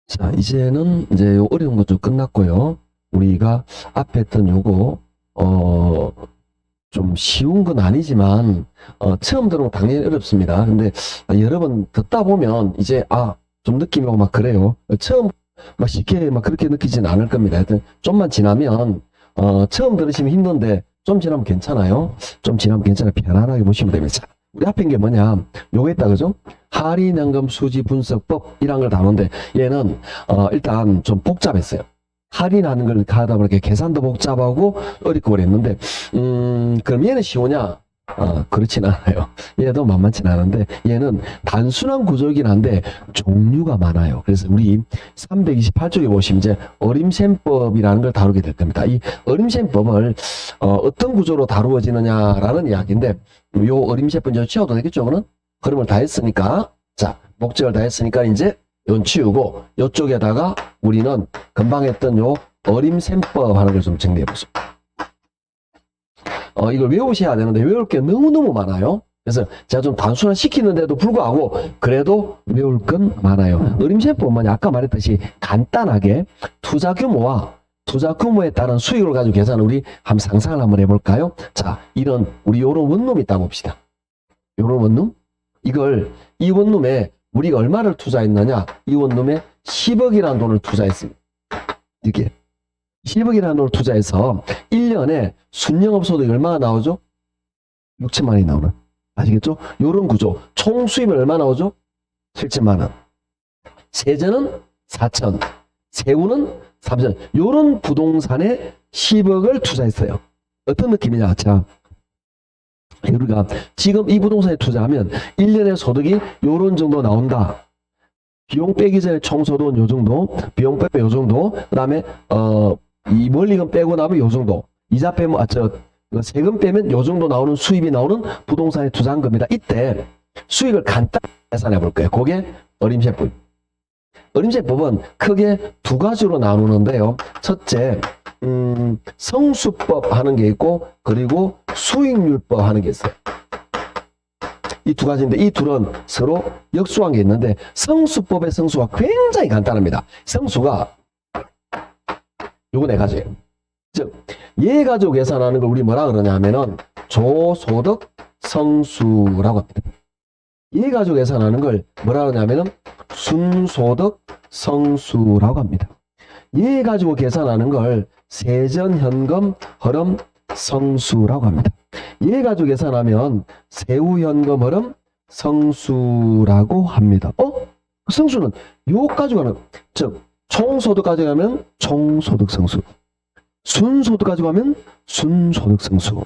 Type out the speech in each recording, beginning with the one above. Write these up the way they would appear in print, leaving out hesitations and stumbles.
자, 이제는 이제 요 어려운 것 좀 끝났고요. 우리가 앞에 했던 요거, 좀 쉬운 건 아니지만, 처음 들으면 당연히 어렵습니다. 근데 여러 번 듣다 보면 이제, 좀 느낌이 오고 막 그래요. 처음 막 쉽게 막 그렇게 느끼진 않을 겁니다. 하여튼 좀만 지나면, 처음 들으시면 힘든데, 좀 지나면 괜찮아요. 좀 지나면 괜찮아요. 편안하게 보시면 됩니다. 자, 우리 앞에 있는 게 뭐냐? 요거 있다, 그죠? 할인연금 수지 분석법이란 걸 다루는데, 얘는, 일단 좀 복잡했어요. 할인하는 걸 하다 보니까 계산도 복잡하고 어렵고 그랬는데, 그럼 얘는 쉬우냐? 그렇진 않아요. 얘도 만만치 않은데, 얘는 단순한 구조이긴 한데, 종류가 많아요. 그래서 우리 328쪽에 보시면 이제 어림셈법이라는 걸 다루게 될 겁니다. 이 어림셈법을, 어떤 구조로 다루어지느냐라는 이야기인데, 요 어림셈법 이제 치워도 되겠죠, 그는? 흐름을 다 했으니까, 자, 목적을 다 했으니까 이제 이건 치우고, 요쪽에다가 우리는 금방 했던 요 어림셈법 하는 걸 좀 정리해 보죠. 이걸 외우셔야 되는데 외울 게 너무너무 많아요. 그래서 제가 좀 단순화 시키는데도 불구하고 그래도 외울 건 많아요. 어림셈법은 아까 말했듯이 간단하게 투자 규모에 따른 수익을 가지고 계산을 우리 한번 상상을 한번 해볼까요? 자, 우리 요런 원룸이 있다고 봅시다. 요런 원룸? 이 원룸에 우리가 얼마를 투자했느냐? 이 원룸에 10억이라는 돈을 투자했습니다. 이게 10억이라는 돈을 투자해서 1년에 순영업소득이 얼마나 나오죠? 6천만 원이 나오는. 아시겠죠? 요런 구조. 총 수입은 얼마 나오죠? 7천만 원. 세전은 4천. 세후는 3천. 요런 부동산에 10억을 투자했어요. 어떤 느낌이냐? 자, 우리가 지금 이 부동산에 투자하면 1년의 소득이 요런 정도 나온다. 비용 빼기 전에 총소득은 요 정도, 비용 빼면 요 정도, 그 다음에, 이 원리금 빼고 나면 요 정도, 이자 빼면, 세금 빼면 요 정도 나오는 수입이 나오는 부동산에 투자한 겁니다. 이때 수익을 간단히 계산해 볼 거예요. 그게 어림셈법. 어림셈법은 크게 두 가지로 나누는데요. 첫째, 성수법 하는 게 있고, 그리고 수익률법 하는 게 있어요. 이 두 가지인데 이 둘은 서로 역수한 게 있는데 성수법의 성수가 굉장히 간단합니다. 성수가 요거 네 가지예요. 즉, 얘 가지고 계산하는 걸 우리 뭐라 그러냐 하면은 조소득 성수라고 합니다. 얘 가지고 계산하는 걸 뭐라 그러냐면은 순소득 성수라고 합니다. 얘 가지고 계산하는 걸 세전현금 흐름 성수라고 합니다. 얘 가지고 계산하면 세후현금 흐름 성수라고 합니다. 성수는 요 가지고 가는, 즉 총소득 가져가면 총소득 성수, 순소득 가져가면 순소득 성수,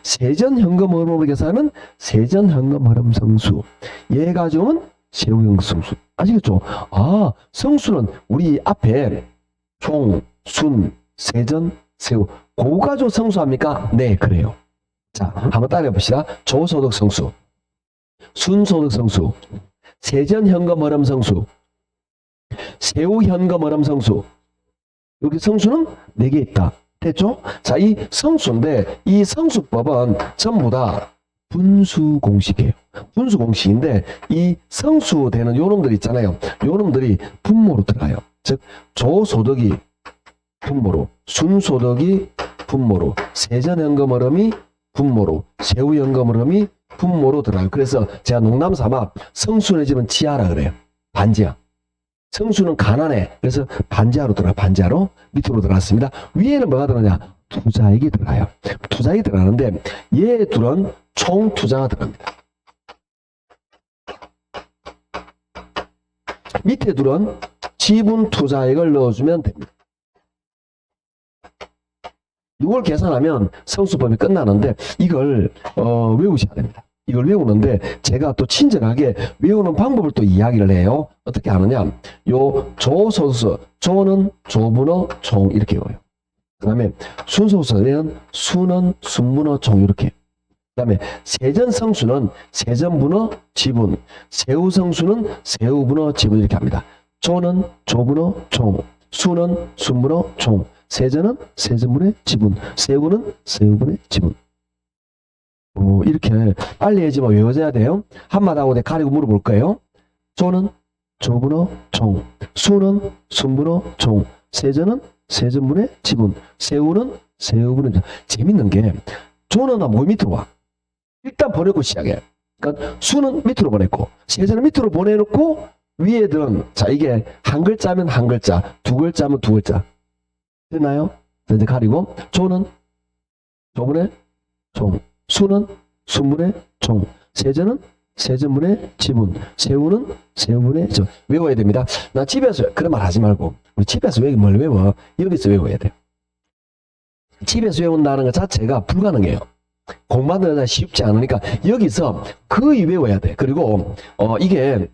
세전현금 흐름으로 계산하면 세전현금 흐름 성수, 얘 가져오면 세후현금 성수. 아시겠죠? 성수는 우리 앞에 총, 순, 세전, 세후 고 가지고 성수합니까? 네, 그래요. 자, 한번 따라해 봅시다. 조소득 성수, 순소득 성수, 세전현금 흐름 성수, 세후현금 흐름 성수. 여기 성수는 4개 있다. 됐죠? 자, 이 성수인데 이 성수법은 전부 다 분수 공식이에요. 분수 공식인데 이 성수되는 요놈들 있잖아요. 요놈들이 분모로 들어가요. 즉 조소득이 분모로, 순소득이 분모로, 세전현금 흐름이 분모로, 세후현금 흐름이 분모로 들어가요. 그래서 제가 농담 삼아 성수네 집은 지하라 그래요. 반지하. 성수는 가난해. 그래서 반지하로 들어가요. 반지하로 밑으로 들어갔습니다. 위에는 뭐가 들어가냐? 투자액이 들어가요. 투자액이 들어가는데 얘 둘은 총 투자가 들어갑니다. 밑에 둘은 지분 투자액을 넣어주면 됩니다. 이걸 계산하면 성수법이 끝나는데 이걸 외우셔야 됩니다. 이걸 외우는데 제가 또 친절하게 외우는 방법을 또 이야기를 해요. 어떻게 하느냐? 요 조소수, 조는 조분어 총 이렇게 외워요. 그 다음에 순소수는 수는 순분어 총 이렇게. 그 다음에 세전성수는 세전분어 지분, 세후성수는 세후분어 지분 이렇게 합니다. 조는 조분어 총, 수는 순분어 총, 세전은 세전분의 지분, 세후는 세후분의 지분. 이렇게 빨리 해지만 외워져야 돼요. 한마디 하고 내가 가리고 물어볼 거예요. 조는 조분어 총, 수는 순분어 총, 세전은 세전분의 지분, 세우는 세우분의 지분. 재밌는 게 조는 뭐 밑으로 와. 일단 보내고 시작해. 그러니까 수는 밑으로 보냈고 세전은 밑으로 보내놓고 위에들은 자 이게 한 글자면 한 글자, 두 글자면 두 글자. 됐나요? 이제 가리고 조는 조분의 총, 수는 순분의 총, 세전은 세전분의 지분, 세우는 세우분의 저 외워야 됩니다. 나 집에서 그런 말 하지 말고 우리 집에서 왜 뭘 외워? 여기서 외워야 돼. 집에서 외운다는 것 자체가 불가능해요. 공부하는 건 쉽지 않으니까 여기서 거의 외워야 돼. 그리고 이게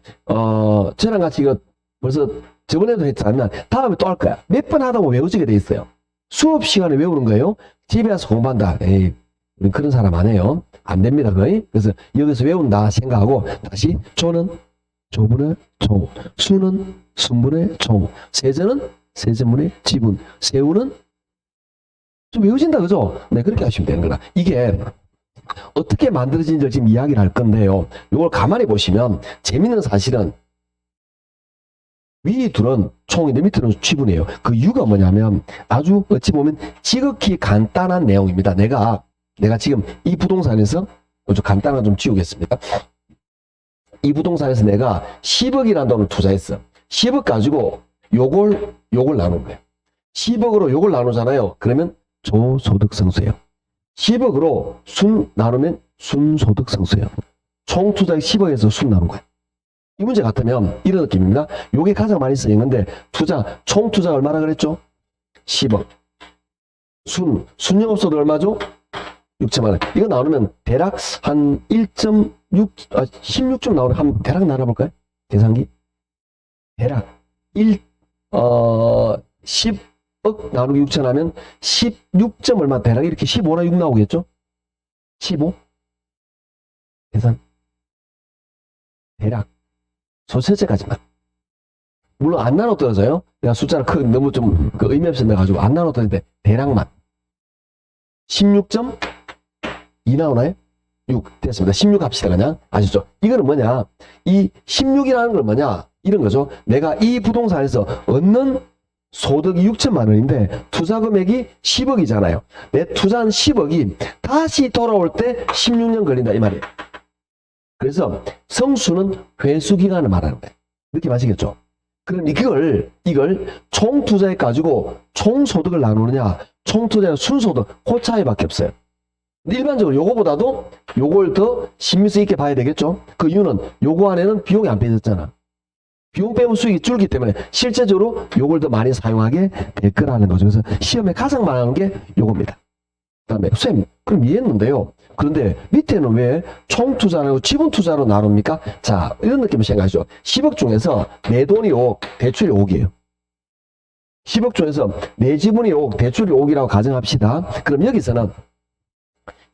저랑 같이 이거 벌써 저번에도 했지만 다음에 또 할 거야. 몇 번 하다 보면 외워지게 돼 있어요. 수업 시간에 외우는 거예요. 집에서 공부한다. 에이, 우리 그런 사람 안 해요. 안 됩니다, 거의. 그래서 여기서 외운다 생각하고 다시 조는 조분의 총, 수는 순분의 총, 세전은 세전분의 지분, 세우는 좀 외우신다, 그죠? 네, 그렇게 하시면 되는 거다. 이게 어떻게 만들어진지 지금 이야기를 할 건데요. 이걸 가만히 보시면 재밌는 사실은 위 둘은 총인데 밑으로는 지분이에요. 그 이유가 뭐냐면 아주 어찌 보면 지극히 간단한 내용입니다. 내가 지금 이 부동산에서 아주 간단한 좀 지우겠습니다. 이 부동산에서 내가 10억이라는 돈을 투자했어. 10억 가지고 요걸 나눈 거예요. 10억으로 요걸 나누잖아요. 그러면 조소득성수예요. 10억으로 순 나누면 순소득성수예요. 총 투자액 10억에서 순 나눈 거예요. 이 문제 같으면 이런 느낌입니다. 요게 가장 많이 쓰이는데 총 투자 얼마나 그랬죠? 10억. 순영업소득 얼마죠? 6천만 원. 이거 나누면 대략 한 16점 나오는 한 대략 나눠볼까요? 계산기. 대략 10억 나누기 6천 하면 16점 얼마 대략 이렇게 15나 6 나오겠죠? 15? 계산. 대략. 소설제까지만. 물론 안 나눠 떨어져요. 내가 숫자를 너무 좀 의미 없이 내가지고 안 나눠 떨어지는데 대략만. 16점 2 나오나요? 6 됐습니다. 16 합시다 그냥. 아시죠? 이거는 뭐냐? 이 16이라는 건 뭐냐? 이런 거죠. 내가 이 부동산에서 얻는 소득이 6천만 원인데 투자 금액이 10억이잖아요. 내 투자한 10억이 다시 돌아올 때 16년 걸린다 이 말이에요. 그래서 성수는 회수 기간을 말하는 거예요. 느낌 아시겠죠? 그럼 이걸 총 투자액 가지고 총 소득을 나누느냐, 총 투자액 순소득 그 차이밖에 없어요. 근데 일반적으로 요거보다도 요걸 더 신미수 있게 봐야 되겠죠? 그 이유는 요거 안에는 비용이 안 빼졌잖아. 비용 빼면 수익이 줄기 때문에 실제적으로 요걸 더 많이 사용하게 될 거라는 거죠. 그래서 시험에 가장 많은 게 요겁니다. 그 다음에 쌤 그럼 이해했는데요. 그런데 밑에는 왜 총투자로 지분투자로 나눕니까? 자 이런 느낌을 생각하시죠. 10억 중에서 내 돈이 5억 대출이 5억이에요. 10억 중에서 내 지분이 5억 대출이 5억이라고 가정합시다. 그럼 여기서는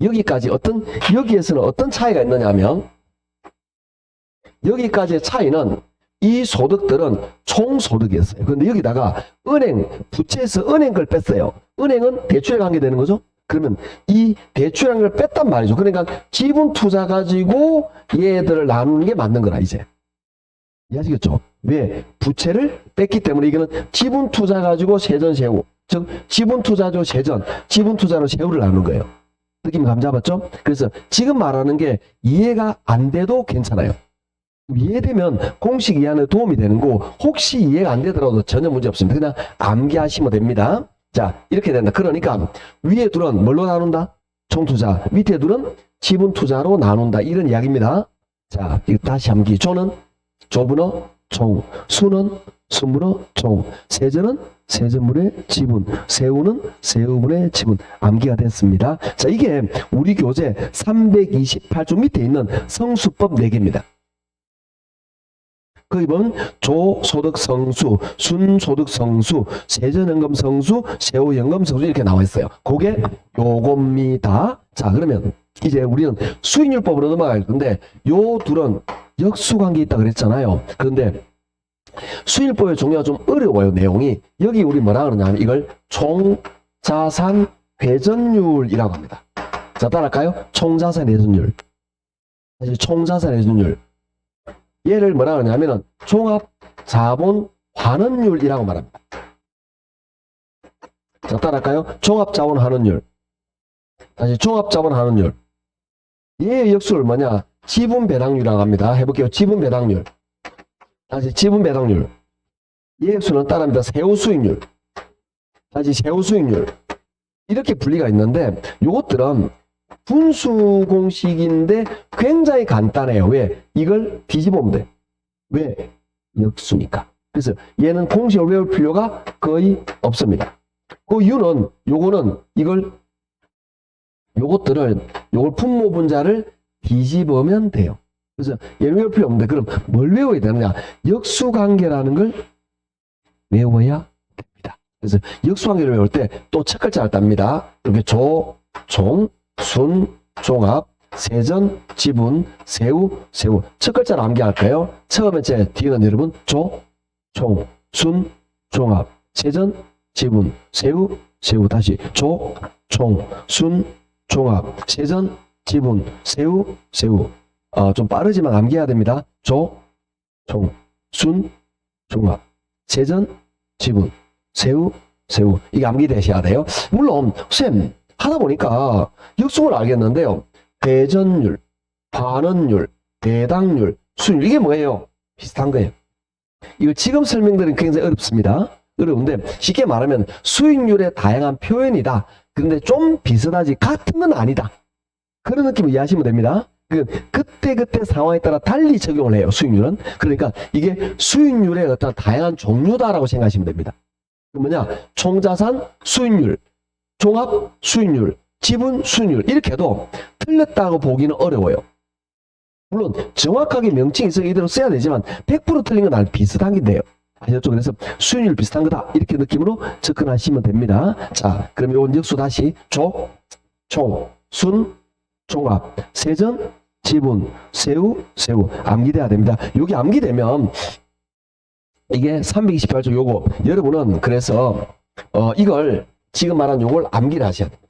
여기에서는 어떤 차이가 있느냐 하면 여기까지의 차이는 이 소득들은 총소득이었어요. 그런데 여기다가 부채에서 은행 걸 뺐어요. 은행은 대출에 관계되는 거죠. 그러면 이 대출한 걸 뺐단 말이죠. 그러니까 지분 투자 가지고 얘들을 나누는 게 맞는 거라 이제. 이해하시겠죠? 왜? 부채를 뺐기 때문에 이거는 지분 투자 가지고 세전 세후. 즉 지분 투자죠 세전, 지분 투자로 세후를 나누는 거예요. 느낌 감 잡았죠? 그래서 지금 말하는 게 이해가 안 돼도 괜찮아요. 이해되면 공식 이해하는 데 도움이 되는 거고 혹시 이해가 안 되더라도 전혀 문제 없습니다. 그냥 암기하시면 됩니다. 자 이렇게 된다. 그러니까 위에 둘은 뭘로 나눈다? 총투자. 밑에 둘은 지분투자로 나눈다. 이런 이야기입니다. 자 이거 다시 암기. 조는 조분어 총, 수는 순분어 총, 세전은 세전분의 지분, 세우는 세우분의 지분. 암기가 됐습니다. 자 이게 우리 교재 328쪽 밑에 있는 성수법 4개입니다. 거기 보면 조소득성수, 순소득성수, 세전연금성수, 세후연금성수 이렇게 나와 있어요. 그게 요겁니다. 자 그러면 이제 우리는 수익률법으로 넘어갈 건데 요 둘은 역수관계 있다 그랬잖아요. 그런데 수익률법의 종류가 좀 어려워요. 내용이. 여기 우리 뭐라 그러냐면 이걸 총자산 회전율이라고 합니다. 자 따라할까요? 총자산 회전율. 사실 총자산 회전율. 얘를 뭐라 그러냐면은 종합 자본 환원율이라고 말합니다. 자, 따라할까요? 종합자본 환원율. 다시 종합자본 환원율. 얘의 역수를 뭐냐? 지분 배당률이라고 합니다. 해볼게요. 지분 배당률. 다시 지분 배당률. 얘의 역수는 따라합니다. 세후 수익률. 다시 세후 수익률. 이렇게 분리가 있는데 요것들은 분수 공식인데 굉장히 간단해요. 왜? 이걸 뒤집으면 돼. 왜? 역수니까. 그래서 얘는 공식을 외울 필요가 거의 없습니다. 그 이유는 요거는 요것들을 요걸 분모 분자를 뒤집으면 돼요. 그래서 얘를 외울 필요 없는데 그럼 뭘 외워야 되느냐? 역수관계라는 걸 외워야 됩니다. 그래서 역수관계를 외울 때 또 첫 글자를 땁니다. 이렇게 조, 종, 순, 종합, 세전, 지분, 세후, 세후. 첫 글자를 암기할까요? 처음에 뒤는 여러분 조, 종, 순, 종합, 세전, 지분, 세후, 세후. 다시 조, 종, 순, 종합, 세전, 지분, 세후, 세후. 좀 빠르지만 암기해야 됩니다. 조, 종, 순, 종합, 세전, 지분, 세후, 세후. 이게 암기되셔야 돼요. 물론 쌤 하다 보니까 역수를 알겠는데요. 회전율, 환원율, 배당률, 수익률 이게 뭐예요? 비슷한 거예요. 이거 지금 설명드리는 굉장히 어렵습니다. 어려운데 쉽게 말하면 수익률의 다양한 표현이다. 그런데 좀 비슷하지 같은 건 아니다. 그런 느낌을 이해하시면 됩니다. 그때 상황에 따라 달리 적용을 해요. 수익률은. 그러니까 이게 수익률의 어떤 다양한 종류다라고 생각하시면 됩니다. 그 뭐냐? 총자산 수익률, 종합 수익률, 지분 수익률 이렇게 해도 틀렸다고 보기는 어려워요. 물론 정확하게 명칭이 있어 이대로 써야 되지만 100% 틀린 건 아니고 비슷한 게 돼요. 아셨죠? 그래서 수익률 비슷한 거다 이렇게 느낌으로 접근하시면 됩니다. 자, 그럼 요건 역수 다시 조, 총, 순, 종합, 세전, 지분, 세후, 세후 암기돼야 됩니다. 여기 암기되면 이게 328조 요거 여러분은 그래서 이걸 지금 말한 요걸 암기를 하셔야 됩니다.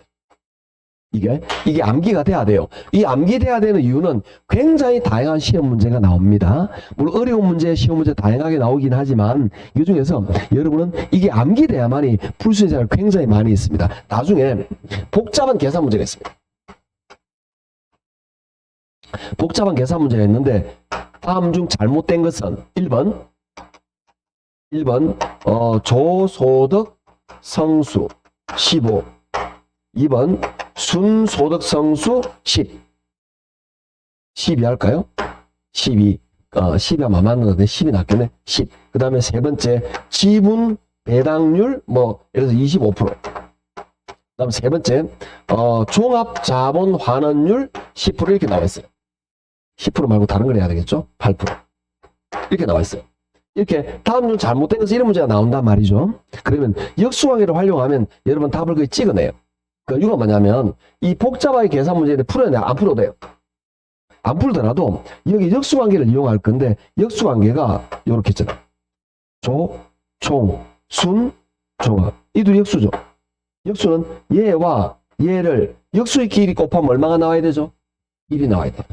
이게 암기가 돼야 돼요. 이 암기돼야 되는 이유는 굉장히 다양한 시험 문제가 나옵니다. 물론 어려운 문제, 시험 문제 다양하게 나오긴 하지만 이 중에서 여러분은 이게 암기돼야만이 풀 수 있는 자가 굉장히 많이 있습니다. 나중에 복잡한 계산 문제가 있습니다. 복잡한 계산 문제가 있는데 다음 중 잘못된 것은 1번 조소득 성수 15 2번 순소득 성수 10 12 할까요? 12 10이 아마 맞는데 10이 낫겠네. 10. 그 다음에 세 번째 지분 배당률 예를 들어서 25%. 그 다음 세 번째 종합 자본 환원율 10% 이렇게 나와 있어요. 10% 말고 다른 걸 해야 되겠죠? 8% 이렇게 나와 있어요. 이렇게 다음 중 잘못된 것은 이런 문제가 나온단 말이죠. 그러면 역수관계를 활용하면 여러분 답을 거의 찍어내요. 그 이유가 뭐냐면 이 복잡하게 계산 문제를 풀어야 돼요. 안 풀어도 돼요. 안 풀더라도 여기 역수관계를 이용할 건데 역수관계가 이렇게 있잖아요. 조, 총, 순, 종합. 이 둘이 역수죠. 역수는 얘와 얘를 역수의 길이 곱하면 얼마가 나와야 되죠? 1이 나와야 돼요.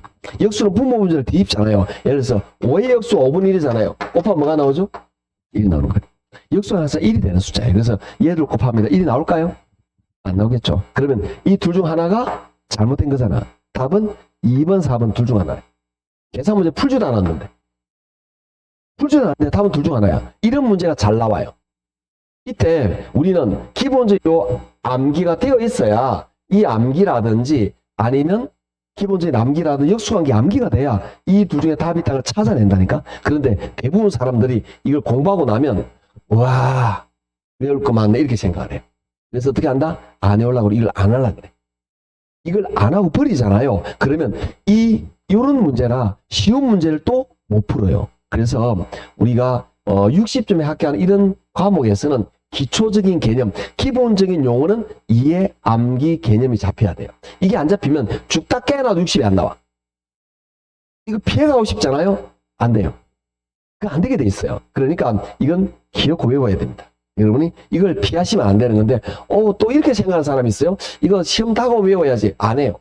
역수는 분모 문제를 뒤집잖아요. 예를 들어서 5의 역수 5분의 1이잖아요. 곱하면 뭐가 나오죠? 1이 나오는 거예요. 역수는 항상 1이 되는 숫자예요. 그래서 얘를 곱합니다. 1이 나올까요? 안 나오겠죠. 그러면 이 둘 중 하나가 잘못된 거잖아. 답은 2번, 4번 둘 중 하나예요. 계산 문제 풀지도 않았는데. 풀지도 않았는데 답은 둘 중 하나야. 이런 문제가 잘 나와요. 이때 우리는 기본적으로 암기가 되어 있어야 이 암기라든지 아니면 기본적인 암기라든지 역수관계 암기가 돼야 이 둘 중에 답이 있다는 걸 찾아낸다니까. 그런데 대부분 사람들이 이걸 공부하고 나면 와 외울 거 많네 이렇게 생각을 해요. 그래서 어떻게 한다? 안 외우려고 이걸 안 하려고 그래. 이걸 안 하고 버리잖아요. 그러면 이런 문제나 쉬운 문제를 또 못 풀어요. 그래서 우리가 60점에 합격하는 이런 과목에서는 기초적인 개념, 기본적인 용어는 이해, 암기 개념이 잡혀야 돼요. 이게 안 잡히면 죽다 깨어나도 60이 안 나와. 이거 피해가고 싶잖아요? 안 돼요. 그 안 되게 돼 있어요. 그러니까 이건 기억고 외워야 됩니다. 여러분이 이걸 피하시면 안 되는 건데 또 이렇게 생각하는 사람이 있어요. 이거 시험 다가오면 외워야지. 안 해요.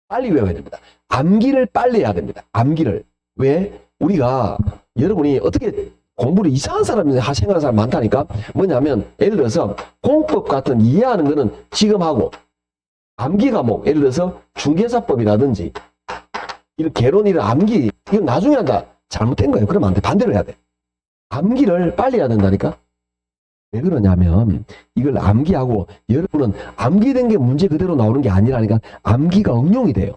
빨리 외워야 됩니다. 암기를 빨리 해야 됩니다. 암기를. 왜? 우리가 여러분이 어떻게 공부를 이상한 사람이 생각하는 사람 많다니까. 뭐냐면 예를 들어서 공법 같은 이해하는 거는 지금 하고 암기 과목 예를 들어서 중개사법이라든지 이런 개론 이런 암기 이건 나중에 한다. 잘못된 거예요. 그러면 안 돼. 반대로 해야 돼. 암기를 빨리 해야 된다니까. 왜 그러냐면 이걸 암기하고 여러분은 암기된 게 문제 그대로 나오는 게 아니라니까. 암기가 응용이 돼요.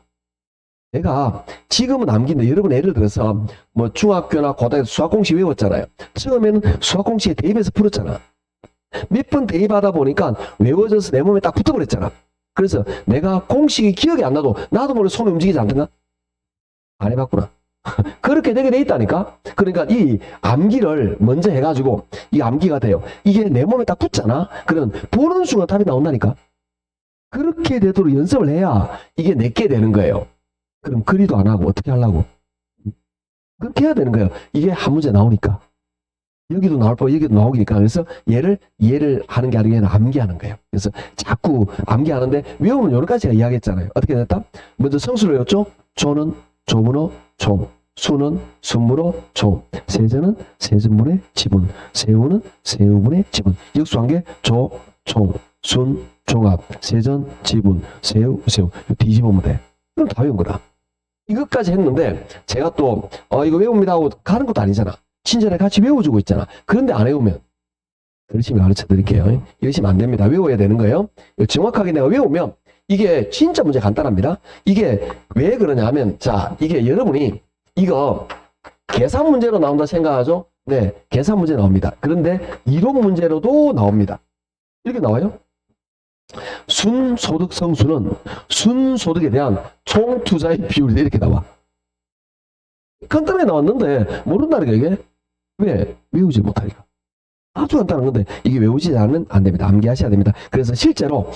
내가 지금은 암기인데 여러분 예를 들어서 뭐 중학교나 고등학교 수학 공식 외웠잖아요. 처음에는 수학 공식에 대입해서 풀었잖아. 몇 번 대입하다 보니까 외워져서 내 몸에 딱 붙어버렸잖아. 그래서 내가 공식이 기억이 안 나도 나도 모르게 손이 움직이지 않던가? 안 해봤구나. 그렇게 되게 돼 있다니까. 그러니까 이 암기를 먼저 해가지고 이 암기가 돼요. 이게 내 몸에 딱 붙잖아. 그럼 보는 순간 답이 나온다니까. 그렇게 되도록 연습을 해야 이게 내게 되는 거예요. 그럼 그리도 안 하고 어떻게 하려고? 그렇게 해야 되는 거예요. 이게 한 문제 나오니까. 여기도 나올 뻔 여기도 나오니까. 그래서 얘를 하는 게 아니라 암기하는 거예요. 그래서 자꾸 암기하는데 외우는 여러 가지가 이야기했잖아요. 어떻게 됐다? 먼저 성수를 외웠죠? 조는 조문어 종, 수는 순문어 종, 세전은 세전문의 지분, 세우는 세우문의 지분. 역수관계 조, 종, 순, 종합, 세전, 지분, 세우, 세우. 뒤집으면 돼. 그럼 다 외운 거라. 이것까지 했는데 제가 또 이거 외웁니다 하고 가는 것도 아니잖아. 친절하게 같이 외워주고 있잖아. 그런데 안 외우면 열심히 가르쳐 드릴게요. 열심히 안 됩니다. 외워야 되는 거예요. 정확하게 내가 외우면 이게 진짜 문제 간단합니다. 이게 왜 그러냐 하면 자 이게 여러분이 이거 계산 문제로 나온다 생각하죠? 네, 계산 문제 나옵니다. 그런데 이론 문제로도 나옵니다. 이렇게 나와요. 순소득 성수는 순소득에 대한 총 투자의 비율이 이렇게 나와. 간단하게 나왔는데 모른다니까 이게. 왜? 외우지 못하니까. 아주 간단한 건데 이게 외우지 않으면 안 됩니다. 암기하셔야 됩니다. 그래서 실제로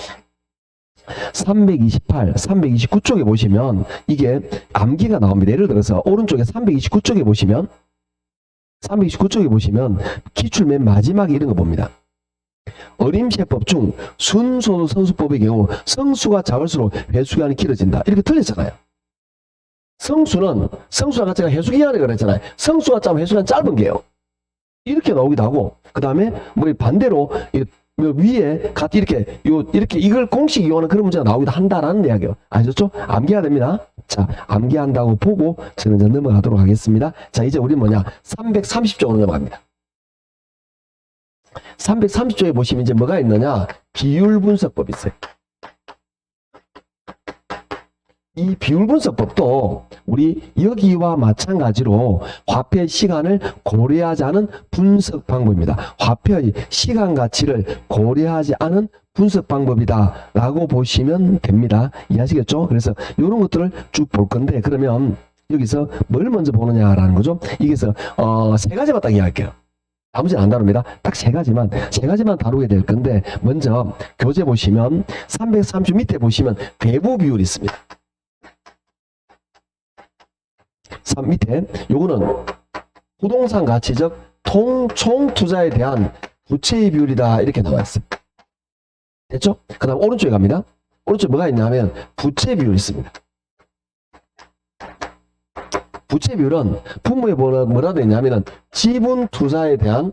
328, 329쪽에 보시면 이게 암기가 나옵니다. 예를 들어서 오른쪽에 329쪽에 보시면 기출 맨 마지막에 이런 거 봅니다. 어림세법 중 순소득 성수법의 경우 성수가 작을수록 회수기간이 길어진다. 이렇게 틀렸잖아요. 성수가 제가 회수기간이 그랬잖아요. 성수가 짧으면 회수기간 짧은 게요. 이렇게 나오기도 하고 그 다음에 뭐 반대로 위에 이렇게 이걸 공식 이용하는 그런 문제가 나오기도 한다라는 이야기예요. 아셨죠? 암기해야 됩니다. 자, 암기한다고 보고 저는 이제 넘어가도록 하겠습니다. 자, 이제 우리 330쪽으로 넘어갑니다. 330쪽에 보시면 이제 뭐가 있느냐? 비율 분석법이 있어요. 이 비율 분석법도 우리 여기와 마찬가지로 화폐의 시간을 고려하지 않은 분석 방법입니다. 화폐의 시간 가치를 고려하지 않은 분석 방법이다 라고 보시면 됩니다. 이해하시겠죠? 그래서 이런 것들을 쭉 볼 건데 그러면 여기서 뭘 먼저 보느냐라는 거죠. 여기서 세 가지만 딱 이야기할게요. 나머지는 안 다룹니다. 딱 세 가지만 다루게 될 건데 먼저 교재 보시면 330 밑에 보시면 배부 비율이 있습니다. 밑에 요거는 부동산 가치적 총 투자에 대한 부채의 비율이다 이렇게 나와 있어요. 됐죠? 그 다음 오른쪽에 갑니다. 오른쪽에 뭐가 있냐면 부채 비율이 있습니다. 부채 비율은 분모에 뭐라 되어 있냐면은 지분 투자에 대한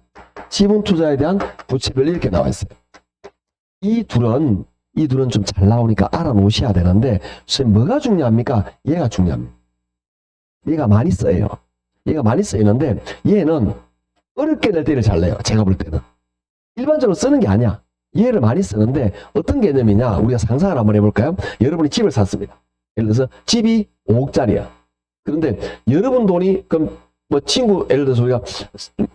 부채 비율이 이렇게 나와 있어요. 이 둘은 좀 잘 나오니까 알아놓으셔야 되는데 선생님 뭐가 중요합니까? 얘가 중요합니다. 얘가 많이 쓰여요. 얘가 많이 쓰이는데 얘는 어렵게 낼 때를 잘 내요. 제가 볼 때는. 일반적으로 쓰는 게 아니야. 얘를 많이 쓰는데 어떤 개념이냐 우리가 상상을 한번 해볼까요? 여러분이 집을 샀습니다. 예를 들어서 집이 5억짜리야. 그런데 여러분 돈이 그럼 뭐 친구 예를 들어서 우리가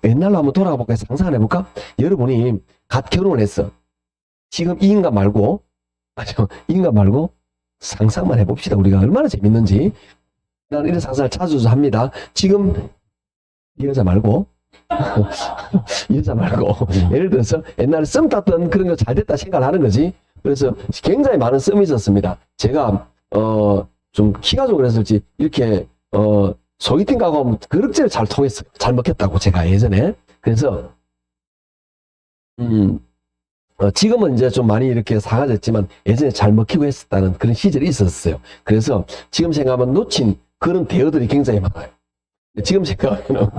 옛날로 한번 돌아가 볼까요? 상상을 해볼까? 여러분이 갓 결혼을 했어. 지금 이 인간 말고 상상만 해봅시다. 우리가 얼마나 재밌는지. 나는 이런 상상을 자주 합니다. 지금 이 여자 말고 예를 들어서 옛날에 썸 탔던 그런 거 잘 됐다 생각을 하는 거지. 그래서 굉장히 많은 썸이 있었습니다. 제가 좀 키가 좀 그랬을지 이렇게 소개팅 가고 하면 그럭저럭 잘 통했어요. 잘 먹혔다고 제가 예전에. 그래서 지금은 이제 좀 많이 이렇게 사라졌지만 예전에 잘 먹히고 했었다는 그런 시절이 있었어요. 그래서 지금 생각하면 놓친 그런 대어들이 굉장히 많아요. 지금 생각하면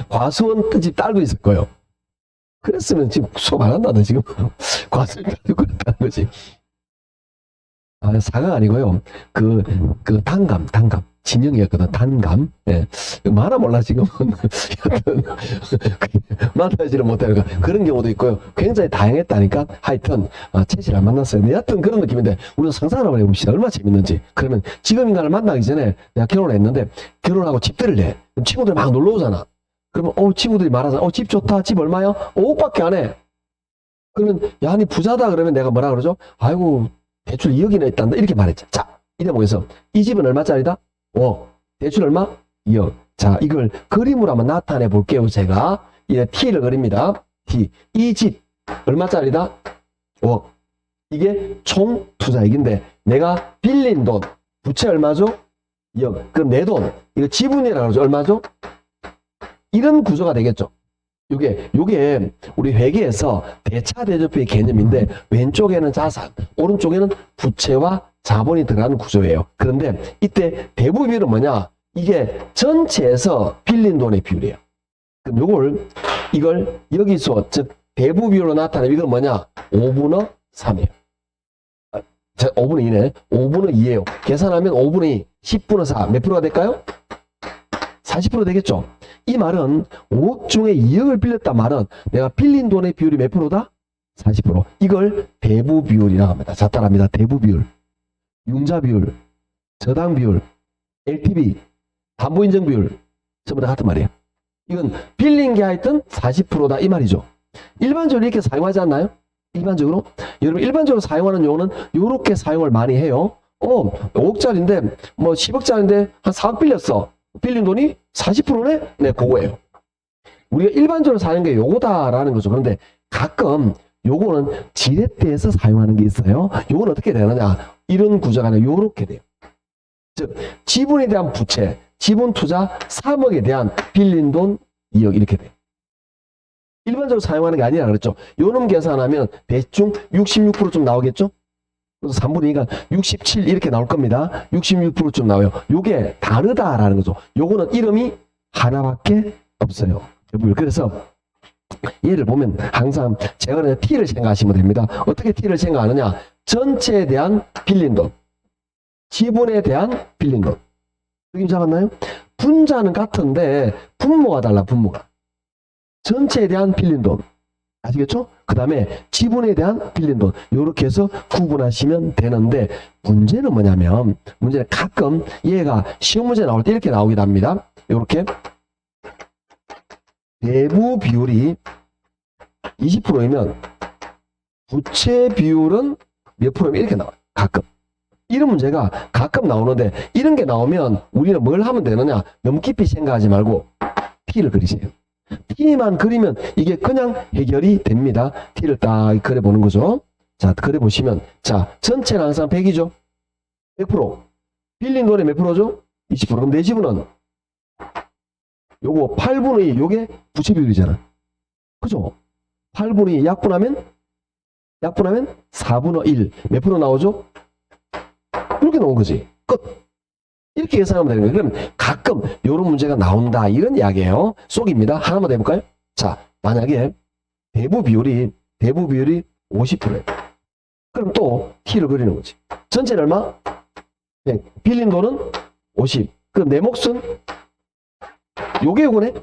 과수원 뜻이 딸고 있을 거예요. 그랬으면 지금 수업 안 한다는 지금 과수원 딸고 그랬다는 거지. 아, 사가 아니고요. 그 단감. 진영이었거든, 단감. 예. 많아 몰라, 지금은. 여튼, 만나지를 못하니까 그런 경우도 있고요. 굉장히 다양했다니까. 하여튼, 채시를 안 만났어요. 근데 여튼 그런 느낌인데, 우리가 상상을 한번 해봅시다. 얼마나 재밌는지. 그러면 지금 인간을 만나기 전에 내가 결혼을 했는데, 결혼하고 집들을 내. 그럼 친구들 막 놀러 오잖아. 그러면, 친구들이 말하잖아. 집 좋다. 집 얼마요? 5억밖에 안 해. 그러면, 야, 니 부자다. 그러면 내가 뭐라 그러죠? 아이고, 대출 2억이나 있단다. 이렇게 말했죠. 자, 이래 보겠어. 이 집은 얼마짜리다? 5억. 대출 얼마? 2억. 자, 이걸 그림으로 한번 나타내 볼게요. 제가. 이제 T를 그립니다. T. 이 집 얼마짜리다? 5억. 이게 총 투자액인데 내가 빌린 돈, 부채 얼마죠? 2억. 그럼 내 돈, 이거 지분이라고 그러죠. 얼마죠? 이런 구조가 되겠죠. 요게 우리 회계에서 대차대조표의 개념인데 왼쪽에는 자산, 오른쪽에는 부채와 자본이 들어가는 구조예요. 그런데 이때 대부 비율은 뭐냐? 이게 전체에서 빌린 돈의 비율이에요. 그럼 이걸 여기서 즉 대부 비율로 나타내면 이건 뭐냐? 5분의 3이에요. 5분의 2네. 5분의 2예요. 계산하면 5분의 2, 10분의 4. 몇 프로가 될까요? 40% 되겠죠? 이 말은 5억 중에 2억을 빌렸단 말은 내가 빌린 돈의 비율이 몇 프로다? 40%. 이걸 대부 비율이라고 합니다. 자, 따라합니다. 대부 비율, 융자 비율, 저당 비율, LTV, 담보인정 비율 전부 다 같은 말이에요. 이건 빌린 게 하여튼 40%다 이 말이죠. 일반적으로 이렇게 사용하지 않나요? 일반적으로? 여러분 일반적으로 사용하는 용어는 이렇게 사용을 많이 해요. 5억짜리인데 뭐 10억짜리인데 한 4억 빌렸어. 빌린 돈이 40%네? 네, 그거예요. 우리가 일반적으로 사는 게 요거다라는 거죠. 그런데 가끔 요거는 지렛대에서 사용하는 게 있어요. 요건 어떻게 되느냐? 이런 구조가 아니라 요렇게 돼요. 즉, 지분에 대한 부채, 지분 투자 3억에 대한 빌린 돈 2억 이렇게 돼요. 일반적으로 사용하는 게 아니라 그랬죠. 요놈 계산하면 대충 66%좀 나오겠죠? 그래서 3분의 2가 67 이렇게 나올 겁니다. 66%좀 나와요. 요게 다르다라는 거죠. 요거는 이름이 하나밖에 없어요. 그래서 얘를 보면 항상 제가 그냥 T를 생각하시면 됩니다. 어떻게 T를 생각하느냐? 전체에 대한 빌린 돈, 지분에 대한 빌린 돈. 느낌 잡았나요? 분자는 같은데 분모가 달라, 분모가. 전체에 대한 빌린 돈. 아시겠죠? 그 다음에 지분에 대한 빌린 돈. 요렇게 해서 구분하시면 되는데 문제는 뭐냐면 문제는 가끔 얘가 시험 문제 나올 때 이렇게 나오기도 합니다. 요렇게 대부 비율이 20%이면 부채 비율은 몇 프로면 이렇게 나와요. 가끔. 이런 문제가 가끔 나오는데 이런 게 나오면 우리는 뭘 하면 되느냐? 너무 깊이 생각하지 말고 T를 그리세요. T만 그리면 이게 그냥 해결이 됩니다. T를 딱 그려보는 거죠. 자, 그려보시면 자, 전체는 항상 100이죠. 100%. 빌린 돈이 몇 프로죠? 20%. 그럼 내 지분은 요거 8분의 2, 요게 부채 비율이잖아. 그죠? 8분의 2 약분하면 4분의 1. 몇 프로 나오죠? 이렇게 나온 거지. 끝. 이렇게 계산하면 되는 거예요. 그럼 가끔 이런 문제가 나온다. 이런 이야기예요. 속입니다. 하나만 더 해볼까요? 자, 만약에 대부 비율이 50%예요. 그럼 또 T를 그리는 거지. 전체는 얼마? 100. 빌린 돈은 50. 그럼 내 몫은? 요게 요거네?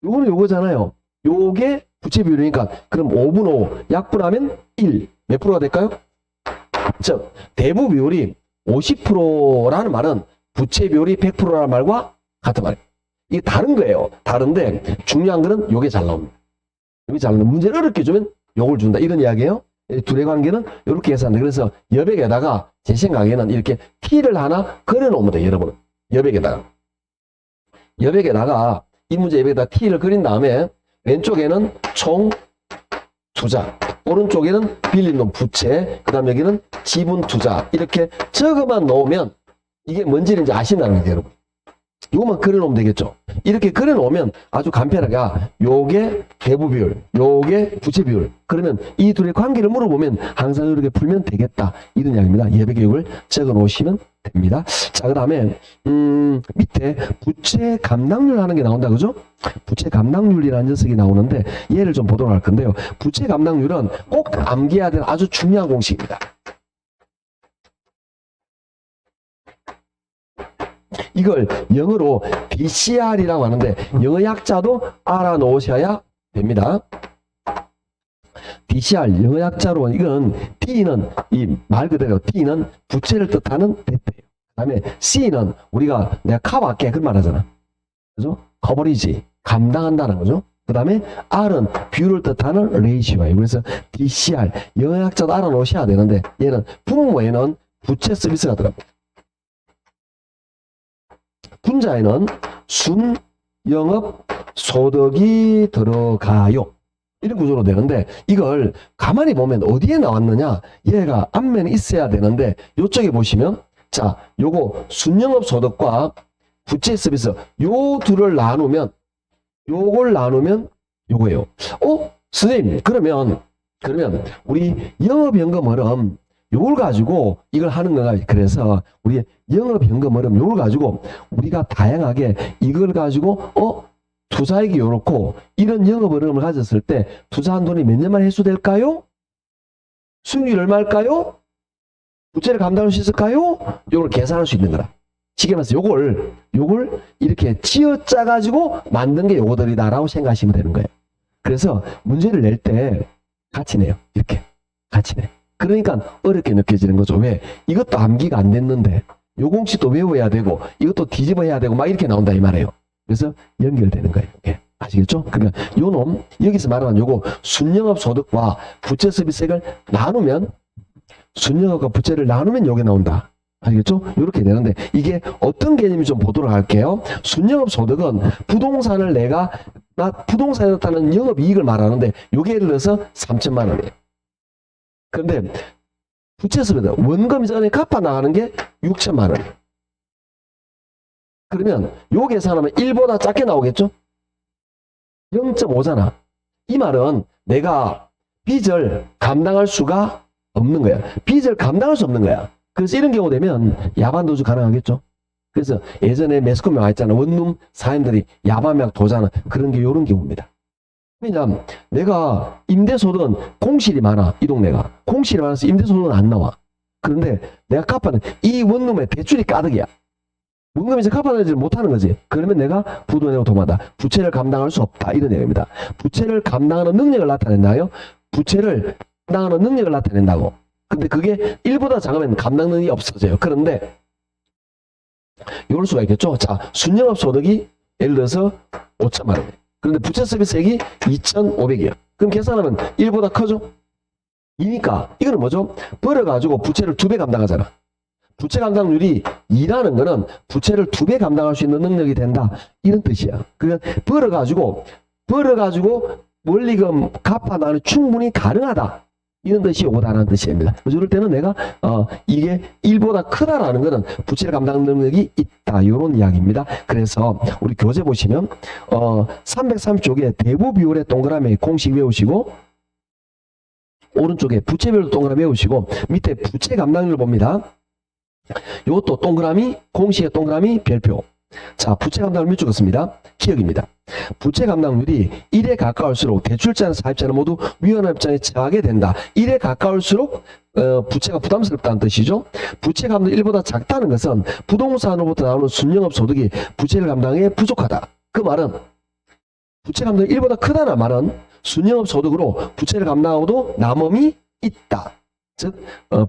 요거는 요거잖아요. 요게 부채 비율이니까 그럼 5분의 5 약분하면 1. 몇 프로가 될까요? 즉, 대부 비율이 50%라는 말은 부채 비율이 100%라는 말과 같은 말이에요. 이게 다른 거예요. 다른데 중요한 거는 요게 잘 나옵니다. 요게 잘 나옵니다. 문제를 어렵게 주면 요걸 준다. 이런 이야기예요. 둘의 관계는 이렇게 계산한다. 그래서 여백에다가 제 생각에는 이렇게 T를 하나 그려놓으면 돼요. 여러분은. 여백에다가 이 문제 여백에다 T를 그린 다음에 왼쪽에는 총 투자, 오른쪽에는 빌린 돈 부채, 그 다음 여기는 지분 투자 이렇게 적어만 놓으면 이게 뭔지 이제 아신다는 거예요, 여러분. 요것만 그려놓으면 되겠죠. 이렇게 그려놓으면 아주 간편하게 요게 대부 비율, 요게 부채 비율. 그러면 이 둘의 관계를 물어보면 항상 이렇게 풀면 되겠다. 이런 이야기입니다. 예배 교육을 적어 놓으시면 됩니다. 자, 그 다음에 밑에 부채 감당률 하는 게 나온다. 그죠? 부채 감당률이라는 녀석이 나오는데 얘를 좀 보도록 할 건데요. 부채 감당률은 꼭 암기해야 되는 아주 중요한 공식입니다. 이걸 영어로 DCR이라고 하는데 영어 약자도 알아놓으셔야 됩니다. DCR 영어 약자로 이건 D는 이 말 그대로 D는 부채를 뜻하는 대표예요. 그 다음에 C는 우리가 내가 커버할게 그런 말 하잖아. 그죠? 커버리지 감당한다는 거죠. 그 다음에 R은 비율을 뜻하는 레이시오예요. 그래서 DCR 영어 약자도 알아놓으셔야 되는데 얘는 분모에는 부채 서비스가 들어갑니다. 분자에는 순 영업 소득이 들어가요. 이런 구조로 되는데 이걸 가만히 보면 어디에 나왔느냐? 얘가 앞면에 있어야 되는데 이쪽에 보시면 자, 요거 순영업 소득과 부채 서비스 요 둘을 나누면 요걸 나누면 요거예요. 선생님 그러면 우리 영업연금 흐름 요걸 가지고 이걸 하는 거가 그래서 우리 영업연금 흐름 요걸 가지고 우리가 다양하게 이걸 가지고 투자액이 요렇고 이런 영업 흐름을 가졌을 때 투자한 돈이 몇 년만 회수될까요? 수익률 얼마일까요? 부채를 감당할 수 있을까요? 요걸 계산할 수 있는 거라. 쉽게 말해서 요걸 이렇게 치어짜 가지고 만든 게 요거들이다라고 생각하시면 되는 거예요. 그래서 문제를 낼 때 같이 내요. 이렇게 같이 내. 그러니까 어렵게 느껴지는 거죠. 왜? 이것도 암기가 안 됐는데 요 공식도 외워야 되고 이것도 뒤집어야 되고 막 이렇게 나온다 이 말이에요. 그래서 연결되는 거예요. 이게. 아시겠죠? 그러니까 요 놈 여기서 말하는 요거 순영업 소득과 부채 서비스액을 나누면 순영업과 부채를 나누면 요게 나온다. 아시겠죠? 이렇게 되는데 이게 어떤 개념인지 좀 보도록 할게요. 순영업 소득은 부동산을 부동산에 나타나는 영업이익을 말하는데 요게 예를 들어서 3천만 원이에요. 그런데 부채 서비스 원금 전에 갚아 나가는 게 6천만 원. 그러면 요 계산하면 1보다 작게 나오겠죠? 0.5잖아. 이 말은 내가 빚을 감당할 수가 없는 거야. 빚을 감당할 수 없는 거야. 그래서 이런 경우 되면 야반 도주 가능하겠죠? 그래서 예전에 매스컴에 와 있잖아. 원룸 사람들이 야반매각 도자는 그런 게 이런 경우입니다. 왜냐면 내가 임대소득은 공실이 많아. 이 동네가. 공실이 많아서 임대소득은 안 나와. 그런데 내가 갚아는 이 원룸에 대출이 가득이야. 원금이 이제 갚아내지 못하는 거지. 그러면 내가 부도 내고 도마다. 부채를 감당할 수 없다. 이런 얘기입니다. 부채를 감당하는 능력을 나타낸다요. 부채를 감당하는 능력을 나타낸다고. 근데 그게 1보다 작으면 감당 능력이 없어져요. 그런데 이럴 수가 있겠죠. 자, 순영업 소득이 예를 들어서 5천만 원. 그런데 부채 서비스액이 2,500이야. 그럼 계산하면 1보다 커져? 2니까 이거는 뭐죠? 벌어가지고 부채를 2배 감당하잖아. 부채 감당률이 2라는 거는 부채를 2배 감당할 수 있는 능력이 된다. 이런 뜻이야. 그러니까 벌어가지고 원리금 갚아나는 충분히 가능하다. 이런 뜻이 오다라는 뜻입니다. 그래서 이럴 때는 내가 이게 1보다 크다라는 거는 부채를 감당 능력이 있다. 이런 이야기입니다. 그래서 우리 교재 보시면 330쪽에 대부 비율의 동그라미 공식 외우시고 오른쪽에 부채 비율 동그라미 외우시고 밑에 부채 감당률 봅니다. 이것도 동그라미 공식의 동그라미 별표. 자, 부채 감당률 몇 적었습니다. 기억입니다. 부채 감당률이 1에 가까울수록 대출자나 사입자는 모두 위험한 입장에 처하게 된다. 1에 가까울수록 부채가 부담스럽다는 뜻이죠. 부채 감당률이 1보다 작다는 것은 부동산으로부터 나오는 순영업 소득이 부채를 감당에 부족하다. 그 말은 부채 감당률이 1보다 크다는 말은 순영업 소득으로 부채를 감당하고도 남음이 있다. 즉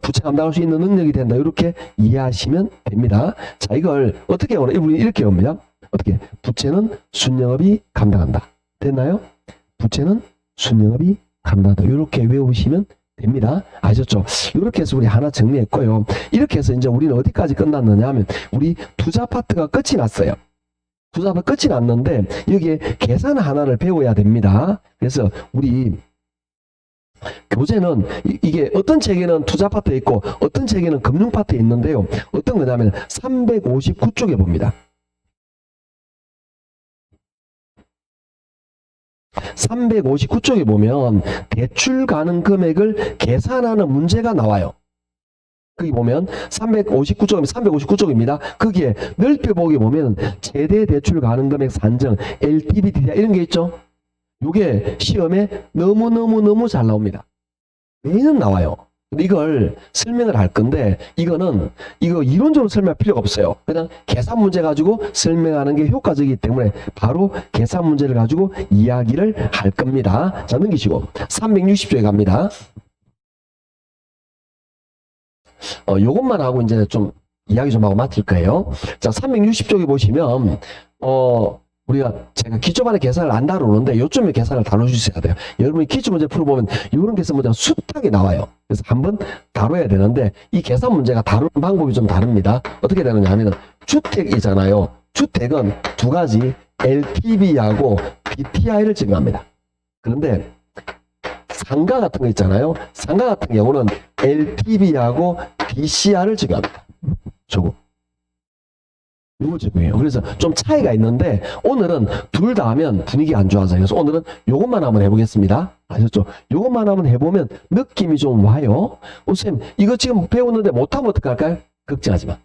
부채 감당할 수 있는 능력이 된다. 이렇게 이해하시면 됩니다. 자, 이걸 어떻게 오나 이분이 이렇게 옵니다. 어떻게? 부채는 순영업이 감당한다. 됐나요? 부채는 순영업이 감당한다. 이렇게 외우시면 됩니다. 아셨죠? 이렇게 해서 우리 하나 정리했고요. 이렇게 해서 이제 우리는 어디까지 끝났느냐 하면 우리 투자 파트가 끝이 났어요. 투자 파트 끝이 났는데 여기에 계산 하나를 배워야 됩니다. 그래서 우리 교재는 이게 어떤 책에는 투자 파트에 있고 어떤 책에는 금융 파트에 있는데요. 어떤 거냐면 359쪽에 봅니다. 359쪽에 보면 대출 가능 금액을 계산하는 문제가 나와요. 거기 보면 359쪽입니다. 거기에 넓혀보기 보면 최대 대출 가능 금액 산정, LTV, DTI 이런 게 있죠. 요게 시험에 너무너무 잘 나옵니다. 매년 나와요. 근데 이걸 설명을 할 건데 이거 이론적으로 설명할 필요가 없어요. 그냥 계산 문제 가지고 설명하는 게 효과적이기 때문에 바로 계산 문제를 가지고 이야기를 할 겁니다. 자, 넘기시고 360쪽에 갑니다. 요것만 하고 이제 좀 이야기 좀 하고 마칠 거예요. 자, 360쪽에 보시면 제가 기초반의 계산을 안 다루는데 요점의 계산을 다뤄주셔야 돼요. 여러분이 기초 문제 풀어보면 이런 계산 문제가 숱하게 나와요. 그래서 한번 다뤄야 되는데 이 계산 문제가 다루는 방법이 좀 다릅니다. 어떻게 되느냐 하면 주택이잖아요. 주택은 두 가지 LTV하고 DTI를 적용합니다. 그런데 상가 같은 거 있잖아요. 상가 같은 경우는 LTV하고 DCR을 적용합니다. 저거. 요거 적용해요. 그래서 좀 차이가 있는데 오늘은 둘 다 하면 분위기 안 좋아져요. 그래서 오늘은 요것만 한번 해보겠습니다. 아셨죠? 요것만 한번 해보면 느낌이 좀 와요. 쌤, 이거 지금 배웠는데 못하면 어떡할까요? 걱정하지 마.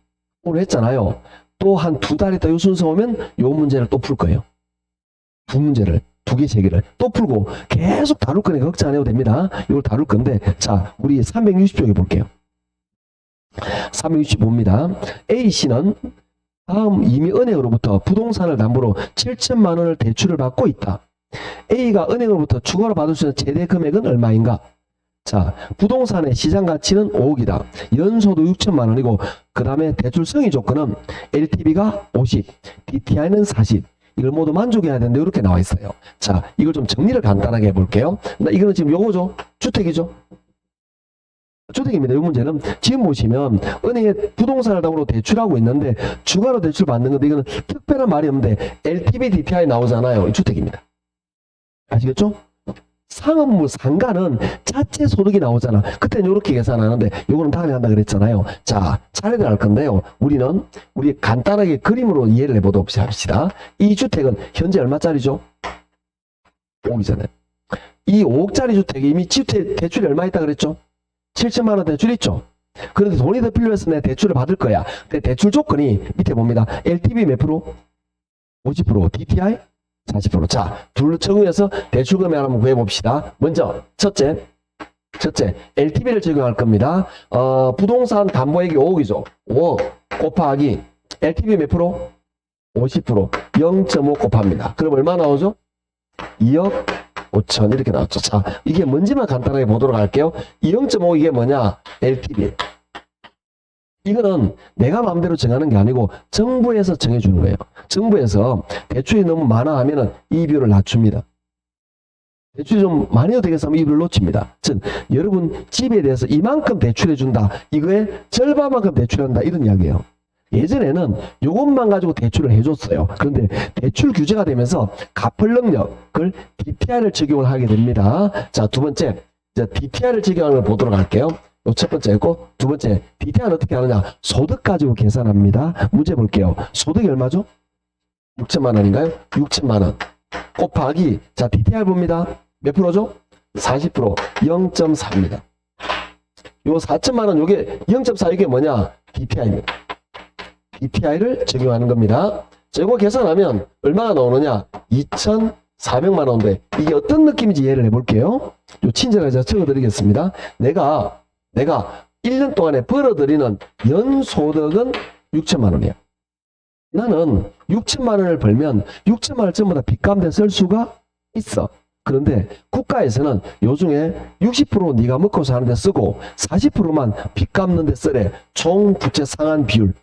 오늘 했잖아요. 또 한 두 달 있다 요 순서 오면 요 문제를 또 풀 거예요. 두 문제를. 두 개, 세 개를 또 풀고 계속 다룰 거니까 걱정 안 해도 됩니다. 이걸 다룰 건데, 자, 우리 360쪽에 볼게요. 365입니다. A씨는 다음 이미 은행으로부터 부동산을 담보로 7천만 원을 대출을 받고 있다. A가 은행으로부터 추가로 받을 수 있는 최대 금액은 얼마인가? 자, 부동산의 시장 가치는 5억이다. 연소득 6천만 원이고, 그 다음에 대출 성의 조건은 LTV가 50, DTI는 40. 이걸 모두 만족해야 되는데 이렇게 나와 있어요. 자, 이걸 좀 정리를 간단하게 해볼게요. 이거는 지금 요거죠. 주택이죠. 주택입니다. 이 문제는 지금 보시면 은행에 부동산을 담보로 대출하고 있는데 추가로 대출 받는 건데 이거는 특별한 말이 없는데 LTV, DTI 나오잖아요. 주택입니다. 아시겠죠? 상업물 상가는 자체 소득이 나오잖아. 그때는 이렇게 계산하는데 요거는 다음에 한다 그랬잖아요. 자, 차례대로 할 건데요. 우리 간단하게 그림으로 이해를 해보도록 합시다. 이 주택은 현재 얼마짜리죠? 5억이잖아요. 이 5억짜리 주택이 이미 주택 대출이 얼마 있다 그랬죠? 7천만 원 대출 있죠? 그런데 돈이 더 필요해서 내 대출을 받을 거야. 근데 대출 조건이 밑에 봅니다. LTV 몇 프로? 50%. DTI? 40%. 자, 둘로 적용해서 대출 금액 한번 구해봅시다. 먼저, 첫째, LTV를 적용할 겁니다. 부동산 담보액이 5억이죠. 5억 곱하기 LTV 몇 프로? 50%. 0.5 곱합니다. 그럼 얼마 나오죠? 2억 5천 이렇게 나왔죠. 자, 이게 뭔지만 간단하게 보도록 할게요. 이 0.5 이게 뭐냐? LTV. 이거는 내가 마음대로 정하는 게 아니고 정부에서 정해주는 거예요. 정부에서 대출이 너무 많아 하면은 이 비율을 낮춥니다. 대출이 좀 많이 되겠어 하면 이 비율을 놓칩니다. 즉, 여러분 집에 대해서 이만큼 대출해준다. 이거에 절반만큼 대출한다. 이런 이야기예요. 예전에는 이것만 가지고 대출을 해줬어요. 그런데 대출 규제가 되면서 갚을 능력을 DTI를 적용을 하게 됩니다. 자, 두 번째, 이제 DTI를 적용하는 걸 보도록 할게요. 요 첫 번째고, 두 번째, DTI는 어떻게 하느냐? 소득 가지고 계산합니다. 문제 볼게요. 소득이 얼마죠? 6천만 원인가요? 6천만 원. 곱하기, 자, DTI 봅니다. 몇 프로죠? 40%. 0.4입니다. 요 4천만 원, 요게 0.4, 이게 뭐냐? DTI입니다. DTI를 적용하는 겁니다. 자, 이거 계산하면 얼마가 나오느냐? 2,400만 원인데, 이게 어떤 느낌인지 이해를 해볼게요. 요 친절하게 제가 적어드리겠습니다. 내가 1년 동안에 벌어들이는 연소득은 6천만 원이야. 나는 6천만 원을 벌면 6천만 원을 전부 다 빚감대 쓸 수가 있어. 그런데 국가에서는 요중에 60% 네가 먹고 사는데 쓰고 40%만 빚 갚는 데 쓰래. 총 부채 상환 비율.